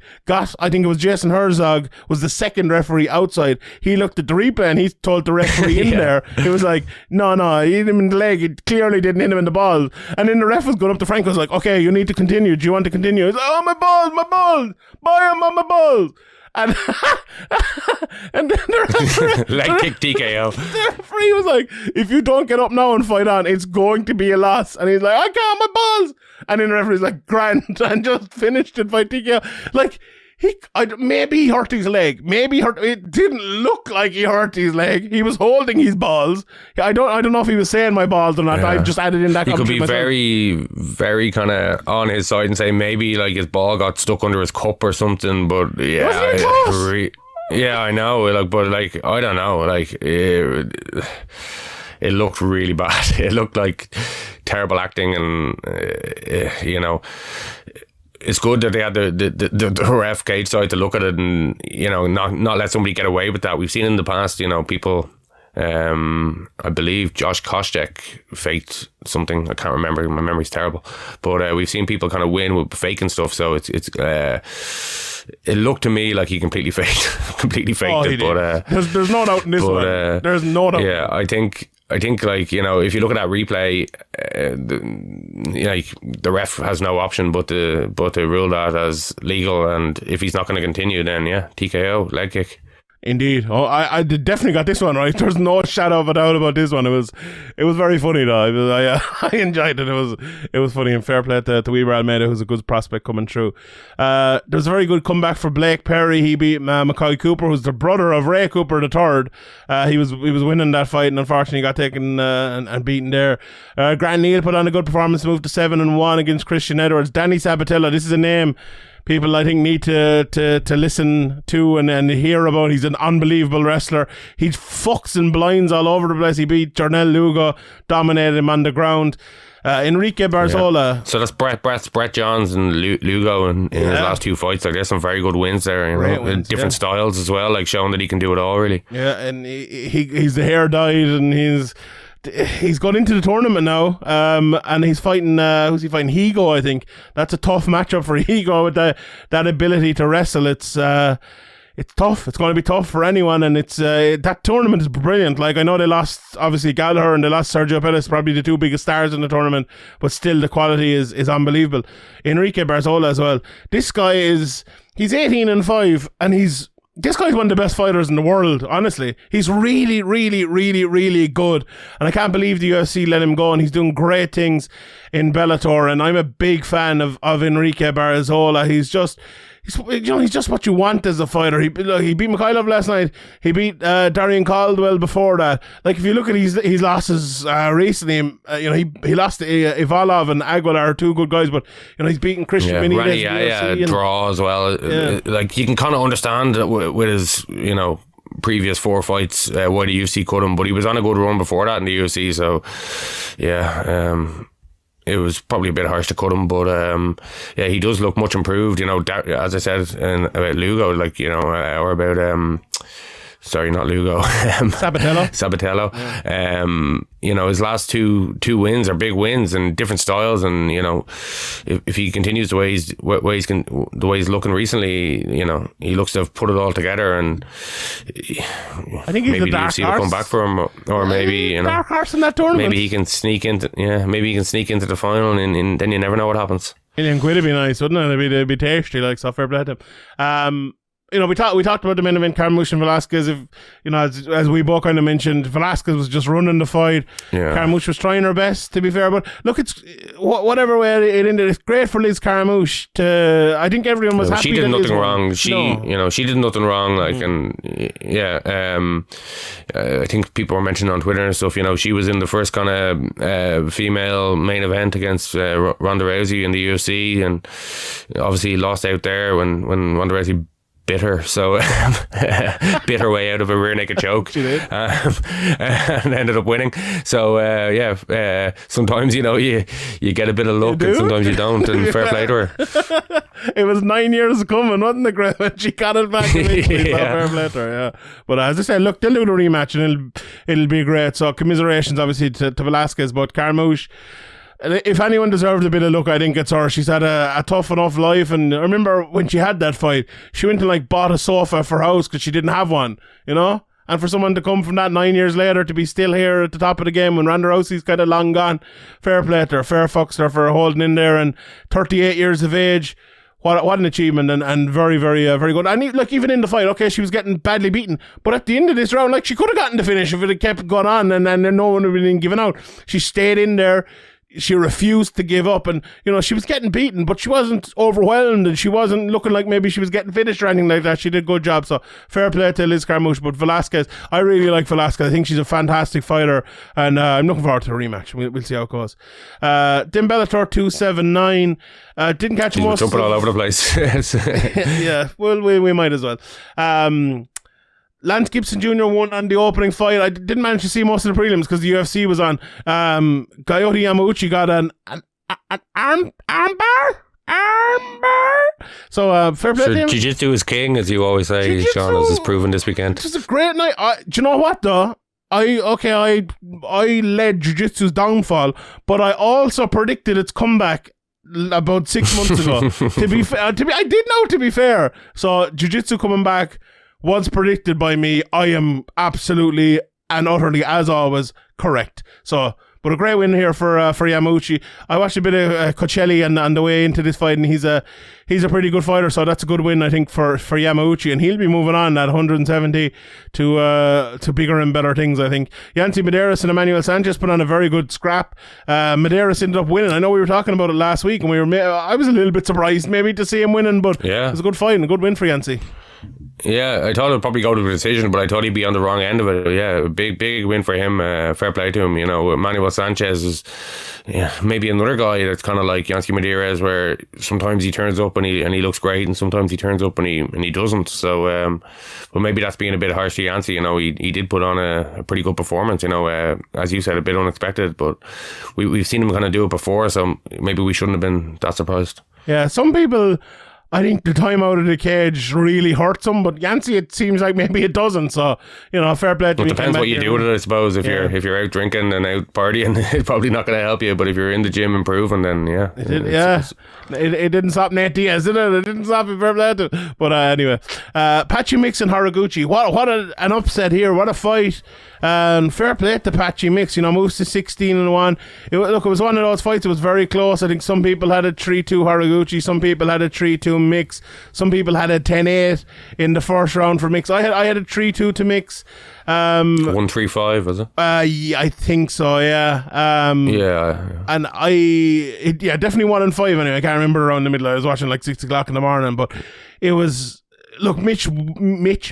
think it was Jason Herzog was the second referee outside. He looked at the replay and he told the referee in there, he was like, no, he hit him in the leg, it clearly didn't hit him in the balls. And then the ref was going up to Franco, was like, okay, you need to continue, do you want to continue? He's like, oh, my balls, boy, I'm on my balls. And and then the referee, leg kick TKO. The referee was like, if you don't get up now and fight on, it's going to be a loss. And he's like, I can't, my balls. And then the referee's like, grand, and just finished it by TKO. Like, maybe he hurt his leg. It didn't look like he hurt his leg. He was holding his balls. I don't know if he was saying my balls or not. Yeah. I just added in that. He could be very, very kind of on his side and say maybe like his ball got stuck under his cup or something. But yeah, I know. Like, but like I don't know. Like it looked really bad. It looked like terrible acting, and you know. It's good that they had the ref cage side to look at it, and you know, not let somebody get away with that. We've seen in the past, you know, people. I believe Josh Koscheck faked something. I can't remember. My memory's terrible. But we've seen people kind of win with faking stuff. So it looked to me like he completely faked it. But there's no doubt in this one. There's no doubt. Yeah, I think like, you know, if you look at that replay, the ref has no option but to rule that as legal, and if he's not going to continue, then yeah, TKO, leg kick. Indeed. Oh, I definitely got this one right. There's no shadow of a doubt about this one. It was very funny though. I enjoyed it. It was funny, and fair play to Weber Almeida, who's a good prospect coming through. There's a very good comeback for Blake Perry. He beat Mackay Cooper, who's the brother of Ray Cooper III. He was winning that fight, and unfortunately got taken and beaten there. Grant Neal put on a good performance, moved to 7-1 against Christian Edwards. Danny Sabatella, this is a name people I think need to listen to and hear about. He's an unbelievable wrestler. He fucks and blinds all over the place. He beat Jarnell Lugo, dominated him on the ground. Enrique Barzola. So that's Brett Johns and Lugo in his last 2 fights. Like, there's some very good wins there, you know, Wins, different styles as well, like showing that he can do it all, really. Yeah, and he's the hair dyed, and he's got into the tournament now, and he's fighting, who's he fighting? Higo, I think. That's a tough matchup for Higo with that ability to wrestle. It's tough. It's going to be tough for anyone, and it's that tournament is brilliant. Like, I know they lost, obviously, Gallagher, and they lost Sergio Pettis, probably the 2 biggest stars in the tournament, but still the quality is unbelievable. Enrique Barzola as well. This guy he's 18-5, and this guy's one of the best fighters in the world, honestly. He's really, really, really, really good. And I can't believe the UFC let him go, and he's doing great things in Bellator. And I'm a big fan of Enrique Barzola. He's just what you want as a fighter. He beat Mikhailov last night. He beat Darian Caldwell before that. Like, if you look at his losses recently, he lost to Ivalov and Aguilar, 2 good guys, but he's beaten Christian Benitez. Draw as well. Like, you can kind of understand with his previous 4 fights why the UFC cut him, but he was on a good run before that in the UFC. So it was probably a bit harsh to cut him, but he does look much improved. As I said about Lugo, or about sorry, not Lugo. Sabatello. Yeah. His last two wins are big wins and different styles, and if he continues the way he's looking recently, he looks to have put it all together, and I think he's maybe the dark the UFC will come back for him, or maybe dark horse in that tournament. Maybe he can sneak into the final, and then you never know what happens. $1 million would be nice, wouldn't it? It'd be tasty, like, so fair play to him. We talked about the main event, Carmouche and Velasquez. As we both kind of mentioned, Velasquez was just running the fight. Yeah. Carmouche was trying her best, to be fair. But look, it's whatever way it ended. It's great for Liz Carmouche. I think everyone was happy. She did nothing wrong. She did nothing wrong. I think people were mentioning on Twitter and stuff. She was in the first kind of female main event against Ronda Rousey in the UFC, and obviously lost out there when Ronda Rousey bit her, so bit her way out of a rear naked choke. She did. And ended up winning. So sometimes you get a bit of luck, and sometimes you don't, and fair play to her. It was 9 years coming, wasn't it, Greg? When she got it back eventually. Fair play to her, yeah. But as I said, look, they'll do the rematch, and it'll be great. So commiserations obviously to Velasquez, but Carmouche, if anyone deserved a bit of luck, I think it's her. She's had a tough enough life, and I remember when she had that fight, she went and bought a sofa for her house because she didn't have one, and for someone to come from that 9 years later to be still here at the top of the game when Ronda Rousey's kind of long gone, fair play to her, fair fucks to her for holding in there, and 38 years of age. What an achievement, and very, very, very good. And even in the fight, okay, she was getting badly beaten, but at the end of this round, she could have gotten the finish if it had kept going on, and no one would have been given out. She stayed in there. She refused to give up, and she was getting beaten, but she wasn't overwhelmed, and she wasn't looking like maybe she was getting finished or anything like that. She did a good job, so fair play to Liz Carmouche. But Velasquez, I really like Velasquez. I think she's a fantastic fighter, and I'm looking forward to a rematch. We'll see how it goes. Then Bellator 279, didn't catch most. Jumping all over the place. Yeah, well, we might as well. Lance Gibson Jr. won on the opening fight. I didn't manage to see most of the prelims because the UFC was on. Coyote Yamauchi got an armbar. So fair play to him. Jiu-jitsu is king, as you always say. Jiu-jitsu, Sean, as is proven this weekend. It was a great night. Do you know what though? I led Jiu-Jitsu's downfall, but I also predicted its comeback about 6 months ago. I did know, to be fair. So Jiu-Jitsu coming back was predicted by me. I am absolutely and utterly, as always, correct. So, but a great win here for Yamauchi. I watched a bit of Cocelli on the way into this fight, and he's a pretty good fighter. So that's a good win, I think, for Yamauchi, and he'll be moving on at 170 to bigger and better things, I think. Yancy Medeiros and Emmanuel Sanchez put on a very good scrap. Medeiros ended up winning. I know we were talking about it last week, and I was a little bit surprised maybe to see him winning, but yeah, it was a good fight and a good win for Yancy. Yeah, I thought it would probably go to a decision, but I thought he'd be on the wrong end of it. Yeah, big win for him. Fair play to him. You know, Manuel Sanchez is maybe another guy that's kind of like Yansky Medeiros, where sometimes he turns up and he looks great, and sometimes he turns up and he doesn't. So, but maybe that's being a bit harsh to Yansky. You know, he did put on a pretty good performance. You know, as you said, a bit unexpected, but we've seen him kind of do it before, so maybe we shouldn't have been that surprised. Yeah, some people, I think the time out of the cage really hurts him, but Yancey, it seems like maybe it doesn't. So, you know, fair play to him. It depends what you do with it, I suppose. If you're out drinking and out partying, it's probably not going to help you. But if you're in the gym improving, then it didn't stop Nate Diaz, did it? It didn't stop him. Fair play to him. But anyway, Patchy Mix and Haraguchi. What an upset here! What a fight! And fair play to Patchy Mix. You know, moves to 16-1. It was one of those fights. It was very close. I think some people had a 3-2 Haraguchi. Some people had a 3-2 Mix. Some people had a 10-8 in the first round for Mix. I had a 3-2 to Mix. 1-3-5, was it? Yeah, I think so. Yeah. And definitely 1-5 anyway. I can't remember around the middle. I was watching like 6 o'clock in the morning, but it was. Look, Mitch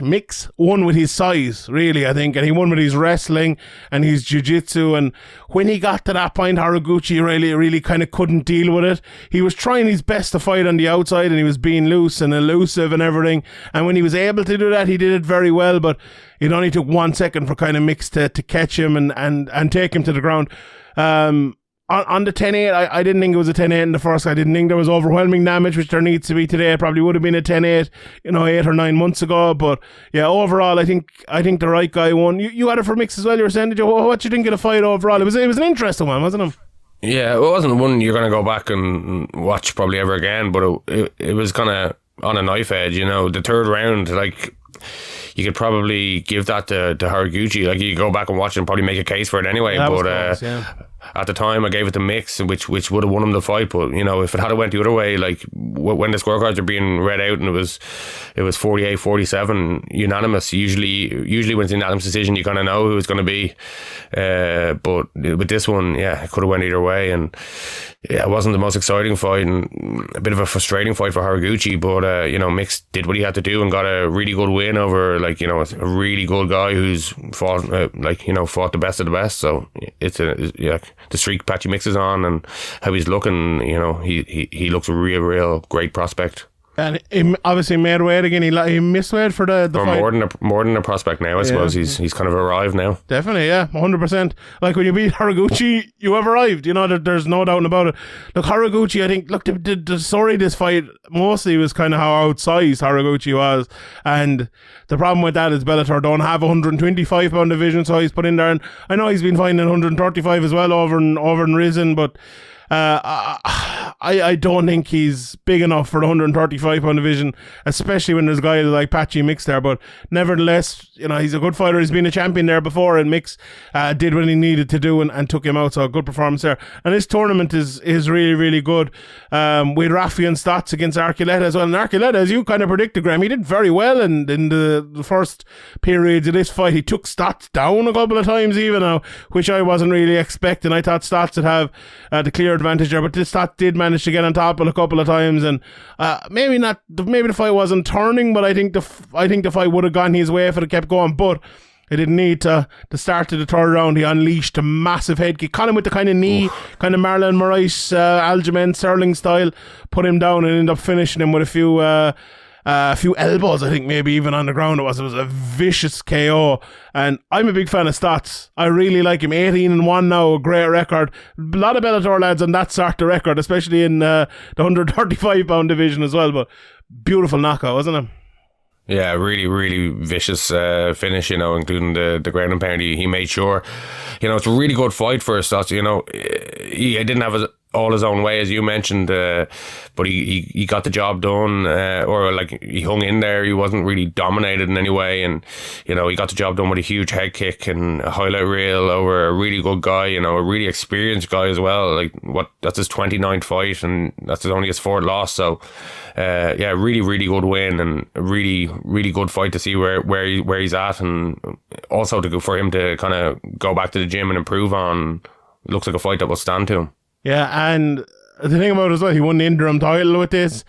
Mix won with his size, really, I think, and he won with his wrestling and his jiu-jitsu, and when he got to that point, Haraguchi really kind of couldn't deal with it. He was trying his best to fight on the outside, and he was being loose and elusive and everything, and when he was able to do that, he did it very well, but it only took 1 second for kind of Mix to catch him and take him to the ground. On the 10-8, I didn't think it was a 10-8 in the first. I didn't think there was overwhelming damage, which there needs to be today. It probably would have been a 10-8, 8 or 9 months ago. But yeah, overall, I think the right guy won. You had it for Mix as well. You were saying, did you? What you think of the fight overall? It was an interesting one, wasn't it? Yeah, it wasn't one you're going to go back and watch probably ever again. But it was kind of on a knife edge. You know, the third round, like. You could probably give that to Haraguchi. Like, you go back and watch it and probably make a case for it anyway. Yeah, but close, yeah. At the time, I gave it to Mix, which would have won him the fight. But you know, if it had went the other way, like when the scorecards are being read out and it was 48-47 unanimous. Usually when it's a unanimous decision, you kind of know who it's going to be. But with this one, yeah, it could have went either way, and yeah, it wasn't the most exciting fight and a bit of a frustrating fight for Haraguchi. But you know, Mix did what he had to do and got a really good win over, like, you know, a really good guy who's fought fought the best of the best. So it's the streak Patchy Mix is on and how he's looking, you know, he looks a real great prospect. And he obviously made weight again. He missed weight for the fight. More than a prospect now, I suppose. He's kind of arrived now. Definitely, yeah, 100%. Like, when you beat Haraguchi, you have arrived. You know, there's no doubt about it. Look, Haraguchi, I think, the story of this fight mostly was kind of how outsized Haraguchi was. And the problem with that is Bellator don't have a 125 pound division, so he's put in there. And I know he's been fighting at 135 as well over and risen, but I don't think he's big enough for the 135 pound division, especially when there's a guy like Patchy Mix there. But nevertheless, you know, he's a good fighter. He's been a champion there before, and Mix did what he needed to do and took him out. So a good performance there. And this tournament is really good. We had Rafi and Stotts against Archuleta as well. And Archuleta, as you kind of predicted, Graham, he did very well in the first periods of this fight. He took Stotts down a couple of times even, which I wasn't really expecting. I thought Stotts would have the clear advantage there, but Stotts did manage to get on top of a couple of times, and maybe the fight wasn't turning, but I think the fight would have gone his way if it had kept going. But it didn't need to start to the third round. He unleashed a massive head kick, caught him with the kind of knee, kind of Marlon Moraes, Aljamain Sterling style, put him down and ended up finishing him with a few elbows, I think, maybe even on the ground. It was a vicious KO, and I'm a big fan of Stotts. I really like him. 18-1 now, a great record. A lot of Bellator lads on that sort of record, especially in the 135 pound division as well. But beautiful knockout, wasn't it? Yeah, really vicious finish, you know, including the ground and pound. He made sure, you know, it's a really good fight for Stotts. You know, he didn't have all his own way, as you mentioned, but he got the job done, or like he hung in there. He wasn't really dominated in any way, and you know, he got the job done with a huge head kick and a highlight reel over a really good guy, you know, a really experienced guy as well. Like, that's his 29th fight, and that's only his 4th loss. So yeah, really good win, and a really good fight to see where he's at, and also for him to kind of go back to the gym and improve on. Looks like a fight that will stand to him. Yeah, and the thing about it as well, he won the interim title with this.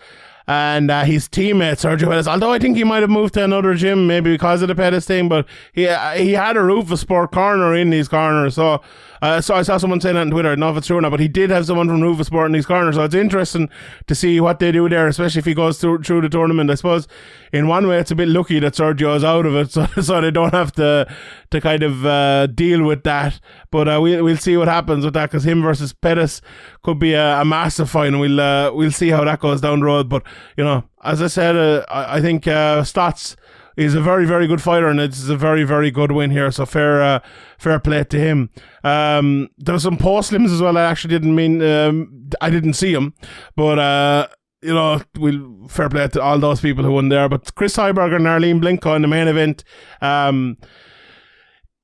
and his teammate Sergio Pettis, although I think he might have moved to another gym maybe because of the Pettis thing, but he had a Rufus Sport corner in these corners, so I saw someone saying that on Twitter. I don't know if it's true or not, but he did have someone from Rufus Sport in these corners, so it's interesting to see what they do there, especially if he goes through the tournament. I suppose in one way it's a bit lucky that Sergio is out of it, so they don't have to kind of deal with that, but we'll see what happens with that, because him versus Pettis could be a massive fight, and we'll see how that goes down the road. But as I said, I think Stotts is a very, very good fighter, and it's a very, very good win here. So fair play to him. There was some post limbs as well. I actually I didn't see him, but we'll fair play to all those people who won there. But Chris Cyborg and Arlene Blinko in the main event.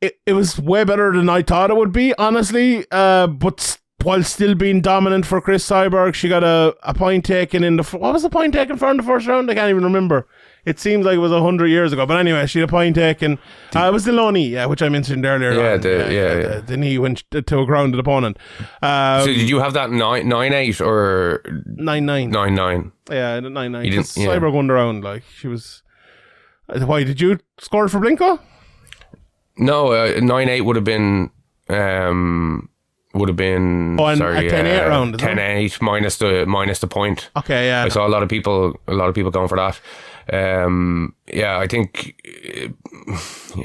It was way better than I thought it would be, honestly. But while still being dominant for Chris Cyborg, she got a point taken in what was the point taken for in the first round? I can't even remember. It seems like it was 100 years ago. But anyway, she had a point taken. It was the low knee, which I mentioned earlier. Yeah, the knee went to a grounded opponent. So did you have that 9-8 or 9-9? 9-9. Yeah, 9-9. You didn't. Cyborg won the round. Like, she was. Why did you score for Blinko? No, 9-8 would have been. Sorry, a 10-8 round. 10-8 minus the point. Okay, yeah. I saw a lot of people going for that. I think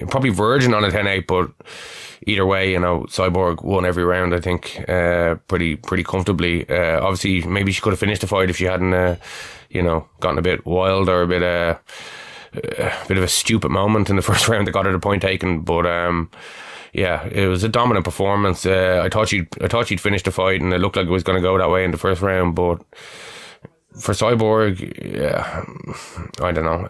probably verging on a 10-8, but either way, Cyborg won every round, I think, pretty comfortably. Obviously, maybe she could have finished the fight if she hadn't, gotten a bit wild or a bit of a stupid moment in the first round that got her the point taken. But it was a dominant performance. I thought she'd finish the fight, and it looked like it was going to go that way in the first round. But for Cyborg, I don't know.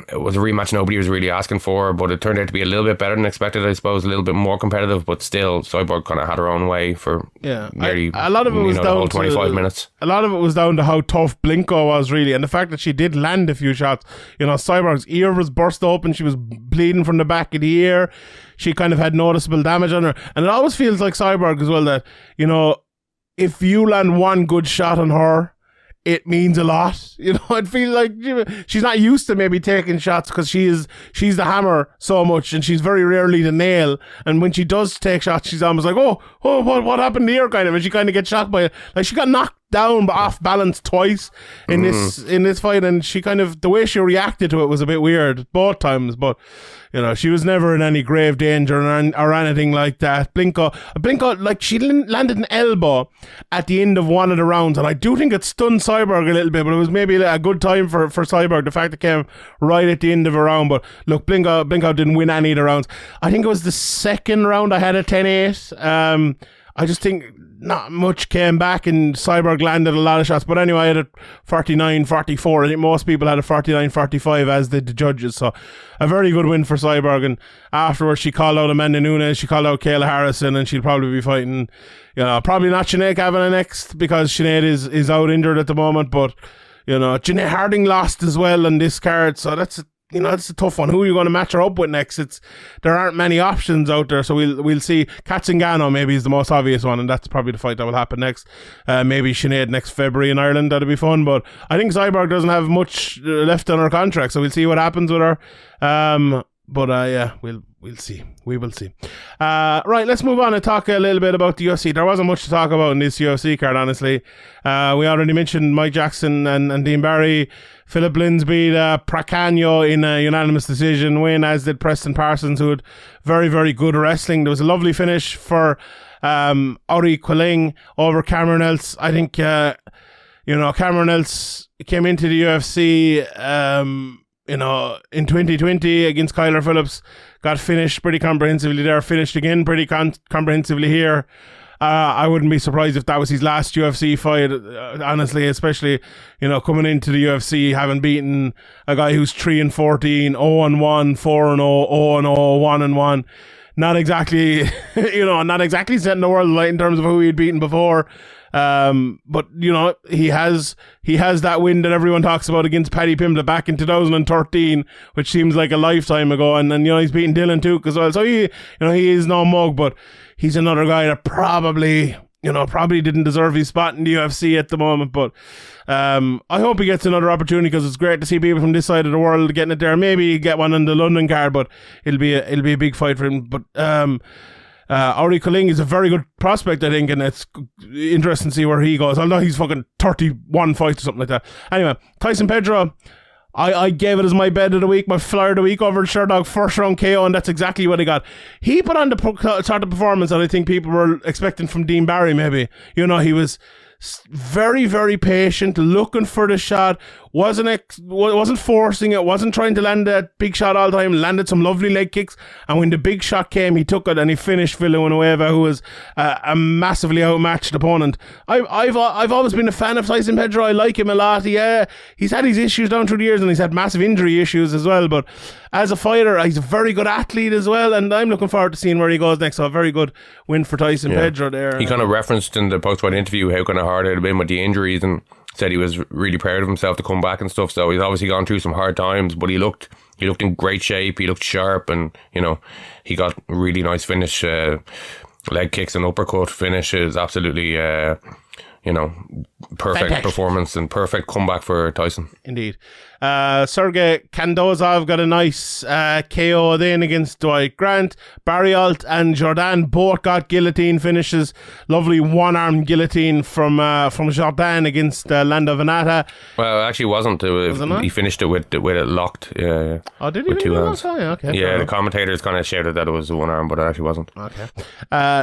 It was a rematch nobody was really asking for, but it turned out to be a little bit better than expected, I suppose, a little bit more competitive, but still, Cyborg kind of had her own way for nearly a lot of it was down the whole 25 minutes. A lot of it was down to how tough Blinko was, really, and the fact that she did land a few shots. Cyborg's ear was burst open, she was bleeding from the back of the ear, she kind of had noticeable damage on her, and it always feels like Cyborg as well that, if you land one good shot on her, it means a lot. It feels like she's not used to maybe taking shots because she's the hammer so much, and she's very rarely the nail. And when she does take shots, she's almost like, oh, what happened here, kind of, and she kind of gets shocked by it. Like, she got knocked down but off balance twice in this fight, and she kind of, the way she reacted to it was a bit weird both times, but she was never in any grave danger or anything like that. Blinko, like, she landed an elbow at the end of one of the rounds, and I do think it stunned Cyborg a little bit, but it was maybe a good time for Cyborg, the fact it came right at the end of a round. But look, Blinko didn't win any of the rounds. I think it was the second round I had a 10-8. I just think not much came back, and Cyborg landed a lot of shots. But anyway, I had a 49-44. I think most people had a 49-45, as did the judges. So a very good win for Cyborg. And afterwards, she called out Amanda Nunes, she called out Kayla Harrison, and she'll probably be fighting, probably not Sinead Kavanagh next, because Sinead is out injured at the moment. But, Jeanette Harding lost as well on this card. So that's it's a tough one. Who are you going to match her up with next? There aren't many options out there, so we'll see. Kat Zingano maybe is the most obvious one, and that's probably the fight that will happen next. Maybe Sinead next February in Ireland. That'll be fun. But I think Cyborg doesn't have much left on her contract, so we'll see what happens with her. We'll see. We will see. Right, let's move on and talk a little bit about the UFC. There wasn't much to talk about in this UFC card, honestly. We already mentioned Mike Jackson and Dean Barry. Philip Lins beat Prakanyo in a unanimous decision win, as did Preston Parsons, who had very, very good wrestling. There was a lovely finish for Ori Quilling over Cameron Else. I think, Cameron Else came into the UFC in 2020 against Kyler Phillips, got finished pretty comprehensively there, finished again pretty comprehensively here. I wouldn't be surprised if that was his last UFC fight, honestly, especially, coming into the UFC, having beaten a guy who's 3-14, 0-1, 4-0, 0-0, 1-1. Not exactly, not exactly setting the world alight in terms of who he'd beaten before. But he has that win that everyone talks about against Paddy Pimblett back in 2013, which seems like a lifetime ago, and he's beaten Dylan Tuke as well. So he is no mug, but he's another guy that probably probably didn't deserve his spot in the UFC at the moment, but I hope he gets another opportunity, because it's great to see people from this side of the world getting it there. Maybe he'll get one on the London card, but it'll be a big fight for him. But Ori Koling is a very good prospect, I think, and it's interesting to see where he goes. Although he's fucking 31 fights or something like that. Anyway, Tyson Pedro, I gave it as my bet of the week, my flyer of the week over Sherdog, first round KO, and that's exactly what he got. He put on the sort of performance that I think people were expecting from Dean Barry, maybe. He was very, very patient, looking for the shot, wasn't forcing it, wasn't trying to land that big shot all the time, landed some lovely leg kicks, and when the big shot came, he took it and he finished Villanueva, who was a massively outmatched opponent. I've always been a fan of Tyson Pedro. I like him a lot. He's had his issues down through the years, and he's had massive injury issues as well, but as a fighter, he's a very good athlete as well, and I'm looking forward to seeing where he goes next. So a very good win for Tyson Pedro there. He kind of referenced in the post-fight interview how kind of hard it had been with the injuries, and said he was really proud of himself to come back and stuff. So he's obviously gone through some hard times, but he looked in great shape. He looked sharp, and he got a really nice finish, leg kicks and uppercut finishes. Absolutely, perfect Fantastic performance and perfect comeback for Tyson. Indeed. Sergey Kandozov got a nice KO then against Dwight Grant. Barry Alt and Jordan both got guillotine finishes. Lovely one-arm guillotine from Jordan against Lando Venata. Well, it actually wasn't. He finished it with it locked. Yeah. Oh, did he? With two hands. Oh, yeah, okay. Yeah, the commentators kind of shouted that it was one arm, but it actually wasn't. Okay.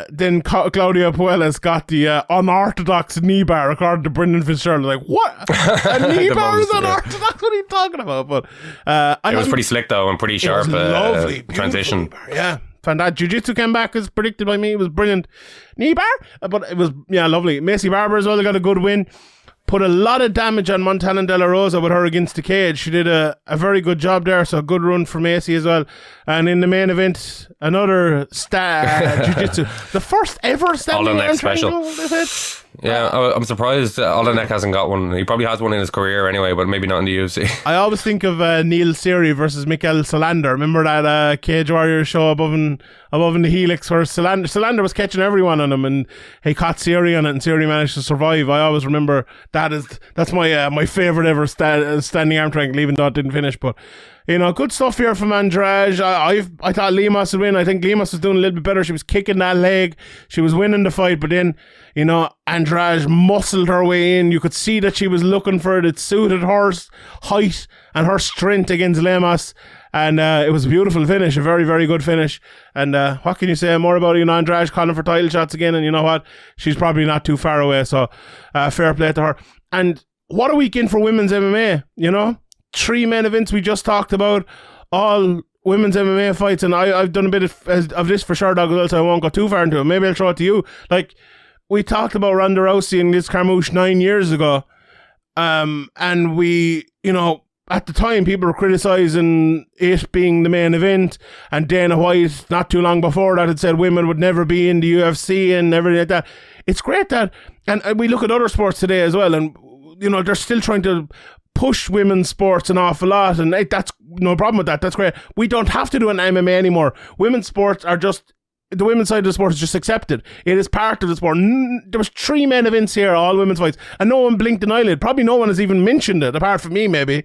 Then Claudio Puelles got the unorthodox knee bar, according to Brendan Fitzgerald. Like, what? A knee bar is unorthodox? What are you talking about? But it was pretty slick though, and pretty sharp. Lovely transition. Yeah, fantastic. Jiu-Jitsu came back as predicted by me. It was brilliant. Knee bar, but it was lovely. Macy Barber as well got a good win. Put a lot of damage on Montana De La Rosa with her against the cage. She did a very good job there, so a good run for Macy as well. And in the main event, another Jiu-Jitsu. The first ever standing arm triangle, they said. Yeah, I'm surprised Olenek hasn't got one. He probably has one in his career anyway, but maybe not in the UFC. I always think of Neil Seary versus Mikael Solander. Remember that Cage Warrior show above in the Helix, where Solander was catching everyone on him, and he caught Seary on it, and Seary managed to survive. I always remember that's my favourite ever standing arm triangle, even though it didn't finish. But good stuff here from Andrade. I thought Limas would win. I think Limas was doing a little bit better. She was kicking that leg. She was winning the fight, but then, Andrade muscled her way in. You could see that she was looking for it. It suited her height and her strength against Limas. And it was a beautiful finish, a very, very good finish. And what can you say more about it? Andrade calling for title shots again. And you know what? She's probably not too far away. So fair play to her. And what a weekend for women's MMA, 3 main events we just talked about, all women's MMA fights, and I've done a bit of this for Sherdog as well, so I won't go too far into it. Maybe I'll throw it to you. Like, we talked about Ronda Rousey and Liz Carmouche 9 years ago, and we, at the time, people were criticising it being the main event, and Dana White, not too long before that, had said women would never be in the UFC and everything like that. It's great that, and we look at other sports today as well, and, they're still trying to push women's sports an awful lot, and that's no problem with that. That's great. We don't have to do an MMA anymore. Women's sports are just, the women's side of the sport is just accepted. It is part of the sport. There was 3 main events here, all women's fights, and no one blinked an eyelid. Probably no one has even mentioned it, apart from me maybe.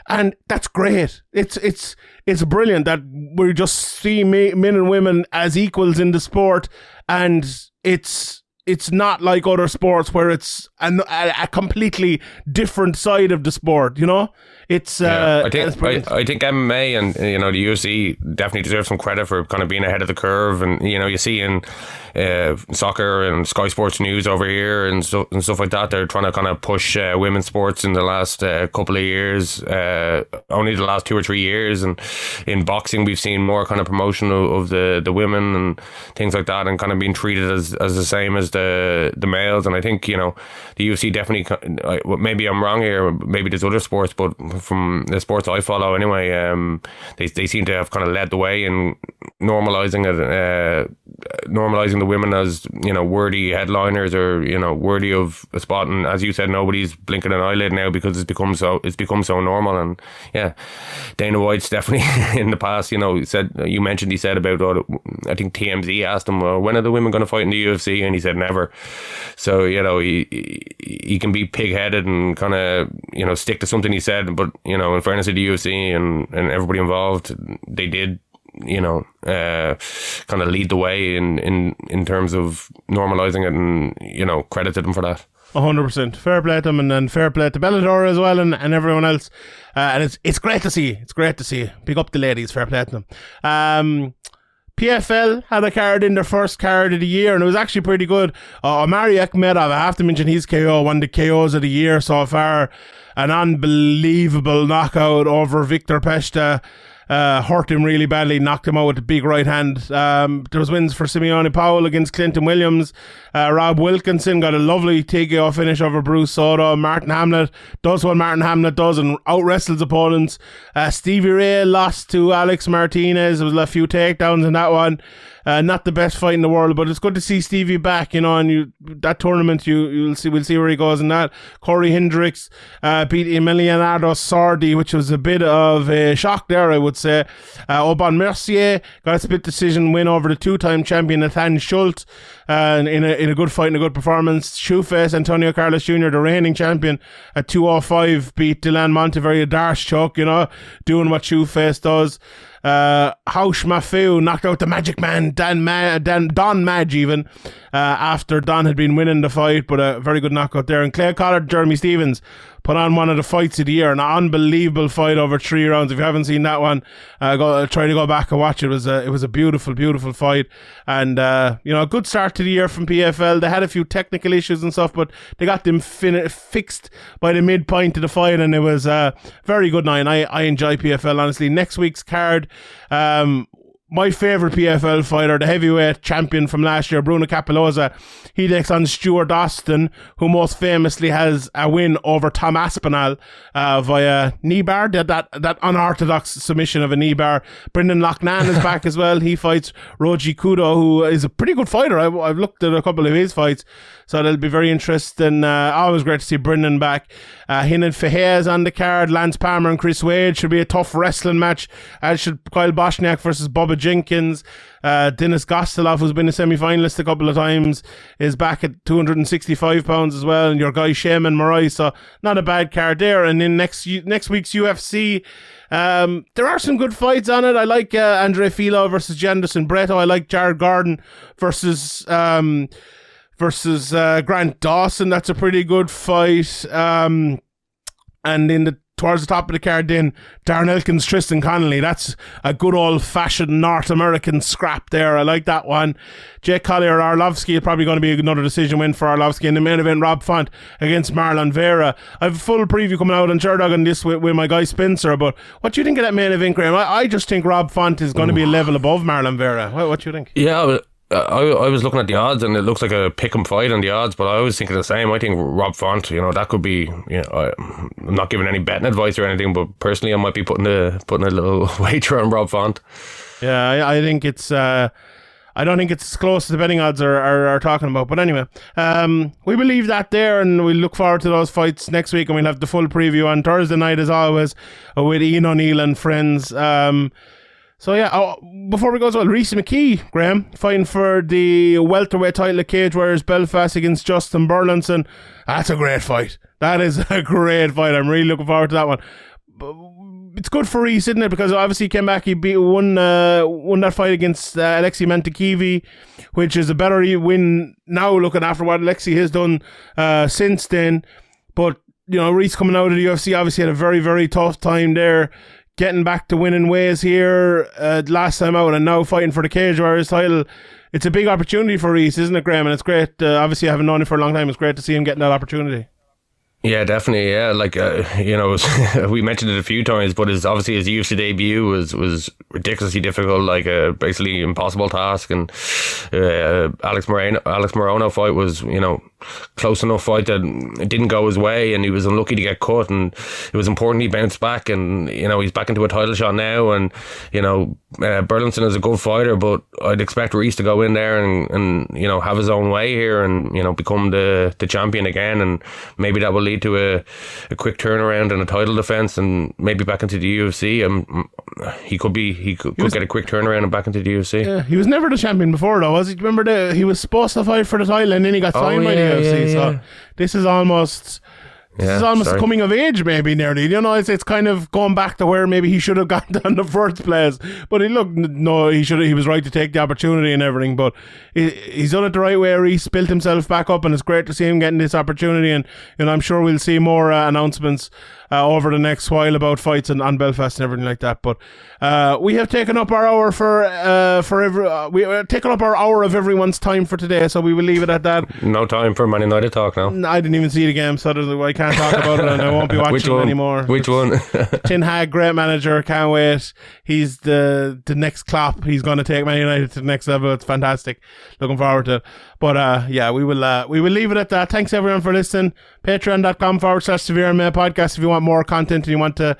And that's great. It's brilliant that we just see men and women as equals in the sport, and it's not like other sports where it's a completely different side of the sport, It's I think MMA and the UFC definitely deserve some credit for kind of being ahead of the curve, and you see in soccer and Sky Sports News over here and stuff like that, they're trying to kind of push women's sports in the last couple of years, only the last 2 or 3 years, and in boxing we've seen more kind of promotion of the women and things like that, and kind of being treated as the same as the males. And I think the UFC definitely, maybe I'm wrong here, maybe there's other sports, but from the sports I follow anyway, they seem to have kind of led the way in normalising it normalizing the women as, you know, worthy headliners or, you know, worthy of a spot. And as you said, nobody's blinking an eyelid now because it's become so normal. And yeah, Dana White's definitely in the past, you know, he said about, I think TMZ asked him, well, when are the women going to fight in the UFC? And he said never. So, you know, he can be pig-headed and kind of, you know, stick to something he said, but, you know, in fairness to the UFC and everybody involved, they did, you know, kind of lead the way in terms of normalising it, and, you know, credit to them for that. 100%. Fair play to them, and then fair play to Bellator as well, and everyone else. And it's great to see. It's great to see. Pick up the ladies. Fair play to them. PFL had a card in their first card of the year, and it was actually pretty good. Omari Akhmedov, I have to mention his KO, one of the KOs of the year so far. An unbelievable knockout over Victor Pesta. Hurt him really badly, knocked him out with a big right hand. There was wins for Simeone Powell against Clinton Williams. Rob Wilkinson got a lovely TKO finish over Bruce Soto. Martin Hamlet does what Martin Hamlet does and out-wrestles opponents. Stevie Ray lost to Alex Martinez. There was a few takedowns in that one. Not the best fight in the world, but it's good to see Stevie back, you know, and that tournament, we'll see where he goes in that. Corey Hendricks beat Emiliano Sordi, which was a bit of a shock there, I would say. Aubin Mercier got a split decision win over the two-time champion Nathan Schultz in a good fight and a good performance. Shoeface Antonio Carlos Jr., the reigning champion, at 205, beat Dylan Monteverdi, a Darce choke, you know, doing what Shoeface does. Haush Mafu knocked out the Magic Man, Don Madge, even after Don had been winning the fight, but a very good knockout there. And Clay Collard, Jeremy Stevens put on one of the fights of the year, an unbelievable fight over 3 rounds. If you haven't seen that one, try to go back and watch it. It was a beautiful, beautiful fight, and you know, a good start to the year from PFL. They had a few technical issues and stuff, but they got them fixed by the midpoint of the fight, and it was a very good night. I enjoy PFL, honestly. Next week's card, my favourite PFL fighter, the heavyweight champion from last year, Bruno Capelloza, he takes on Stuart Austin, who most famously has a win over Tom Aspinall via knee bar, that unorthodox submission of a knee bar. Brendan Loughnane is back as well. He fights Roji Kudo, who is a pretty good fighter. I've looked at a couple of his fights, so that'll be very interesting. Always great to see Brendan back. Hinan Fahey on the card. Lance Palmer and Chris Wade should be a tough wrestling match, as should Kyle Bochniak versus Bubba Jenkins. Denis Gostilov, who's been a semi-finalist a couple of times, is back at 265 pounds as well, and your guy Shaman Morai, so not a bad card there. And in next week's UFC, there are some good fights on it. I like Andre Filo versus Janderson Breto. I like Jared Gordon versus Grant Dawson. That's a pretty good fight. And towards the top of the card, then Darren Elkins, Tristan Connolly. That's a good old-fashioned North American scrap there. I like that one. Jake Collier Arlovsky is probably going to be another decision win for Arlovsky. In the main event, Rob Font against Marlon Vera. I have a full preview coming out on Sherdog on this with my guy Spencer, but what do you think of that main event, Graham? I just think Rob Font is going to be a level above Marlon Vera. What do you think? Yeah, I was looking at the odds, and it looks like a pick 'em fight on the odds, but I was thinking the same. I think Rob Font, you know, that could be, you know, I'm not giving any betting advice or anything, but personally I might be putting a little wager on Rob Font. Yeah, I think it's I don't think it's as close as the betting odds are talking about. But anyway, we will leave that there, and we look forward to those fights next week, and we'll have the full preview on Thursday night as always with Ian O'Neill and friends. So yeah, before we go as well, Reece McKee, Graham, fighting for the welterweight title at Cage Warriors Belfast against Justin Burlinson. That's a great fight. That is a great fight. I'm really looking forward to that one. It's good for Reece, isn't it? Because obviously he came back, he won that fight against Alexei Mantekivi, which is a better win now looking after what Alexei has done since then. But, you know, Reece coming out of the UFC obviously had a very, very tough time there, getting back to winning ways here last time out, and now fighting for the Cage Warriors title. It's a big opportunity for Reece, isn't it, Graham? And it's great. Obviously, I haven't known him for a long time. It's great to see him getting that opportunity. Yeah, definitely. Yeah, like you know, we mentioned it a few times, but his UFC debut was ridiculously difficult, like a basically impossible task. And Alex Morono fight was, you know, close enough fight that it didn't go his way, and he was unlucky to get cut, and it was important he bounced back, and he's back into a title shot now, and Burlinson is a good fighter, but I'd expect Reese to go in there and have his own way here and become the champion again, and maybe that will lead to a quick turnaround and a title defense, and maybe back into the UFC. He could get a quick turnaround and back into the UFC. Yeah, he was never the champion before, though, was he? Remember he was supposed to fight for the title and then he got signed by the UFC. So this is almost coming of age, maybe nearly. It's kind of going back to where maybe he should have gone down in the first place. But he was right to take the opportunity and everything. But he's done it the right way. He's built himself back up, and it's great to see him getting this opportunity. And I'm sure we'll see more announcements over the next while about fights on Belfast and everything like that. But we have taken up our hour we have taken up our hour of everyone's time for today, so we will leave it at that. No time for Man United talk now. I didn't even see the game, so I can't talk about it, and I won't be watching it anymore. Which one? Tin Hag, great manager, can't wait. He's the next Klopp. He's going to take Man United to the next level. It's fantastic. Looking forward to it. But we will leave it at that. Thanks everyone for listening. Patreon.com/SevereMMA podcast if you want more content and you want to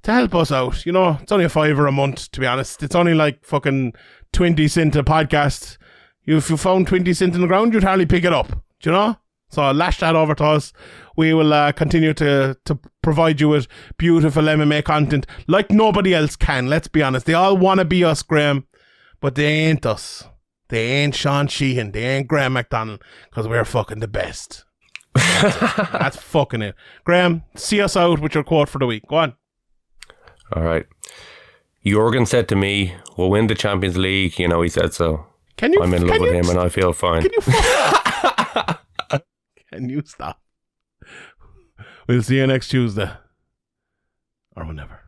help us out. It's only $5 a month, to be honest. It's only like fucking 20 cent a podcast. If you found 20 cent in the ground, you'd hardly pick it up. Do you know? So lash that over to us. We will continue to provide you with beautiful MMA content like nobody else can. Let's be honest. They all want to be us, Graham, but they ain't us. They ain't Sean Sheehan. They ain't Graham McDonald, because we're fucking the best. That's fucking it. Graham, see us out with your quote for the week. Go on. All right. Jurgen said to me, we'll win the Champions League. He said so. I'm in love with him and I feel fine. Can you fuck up? Can you stop? We'll see you next Tuesday. Or whenever.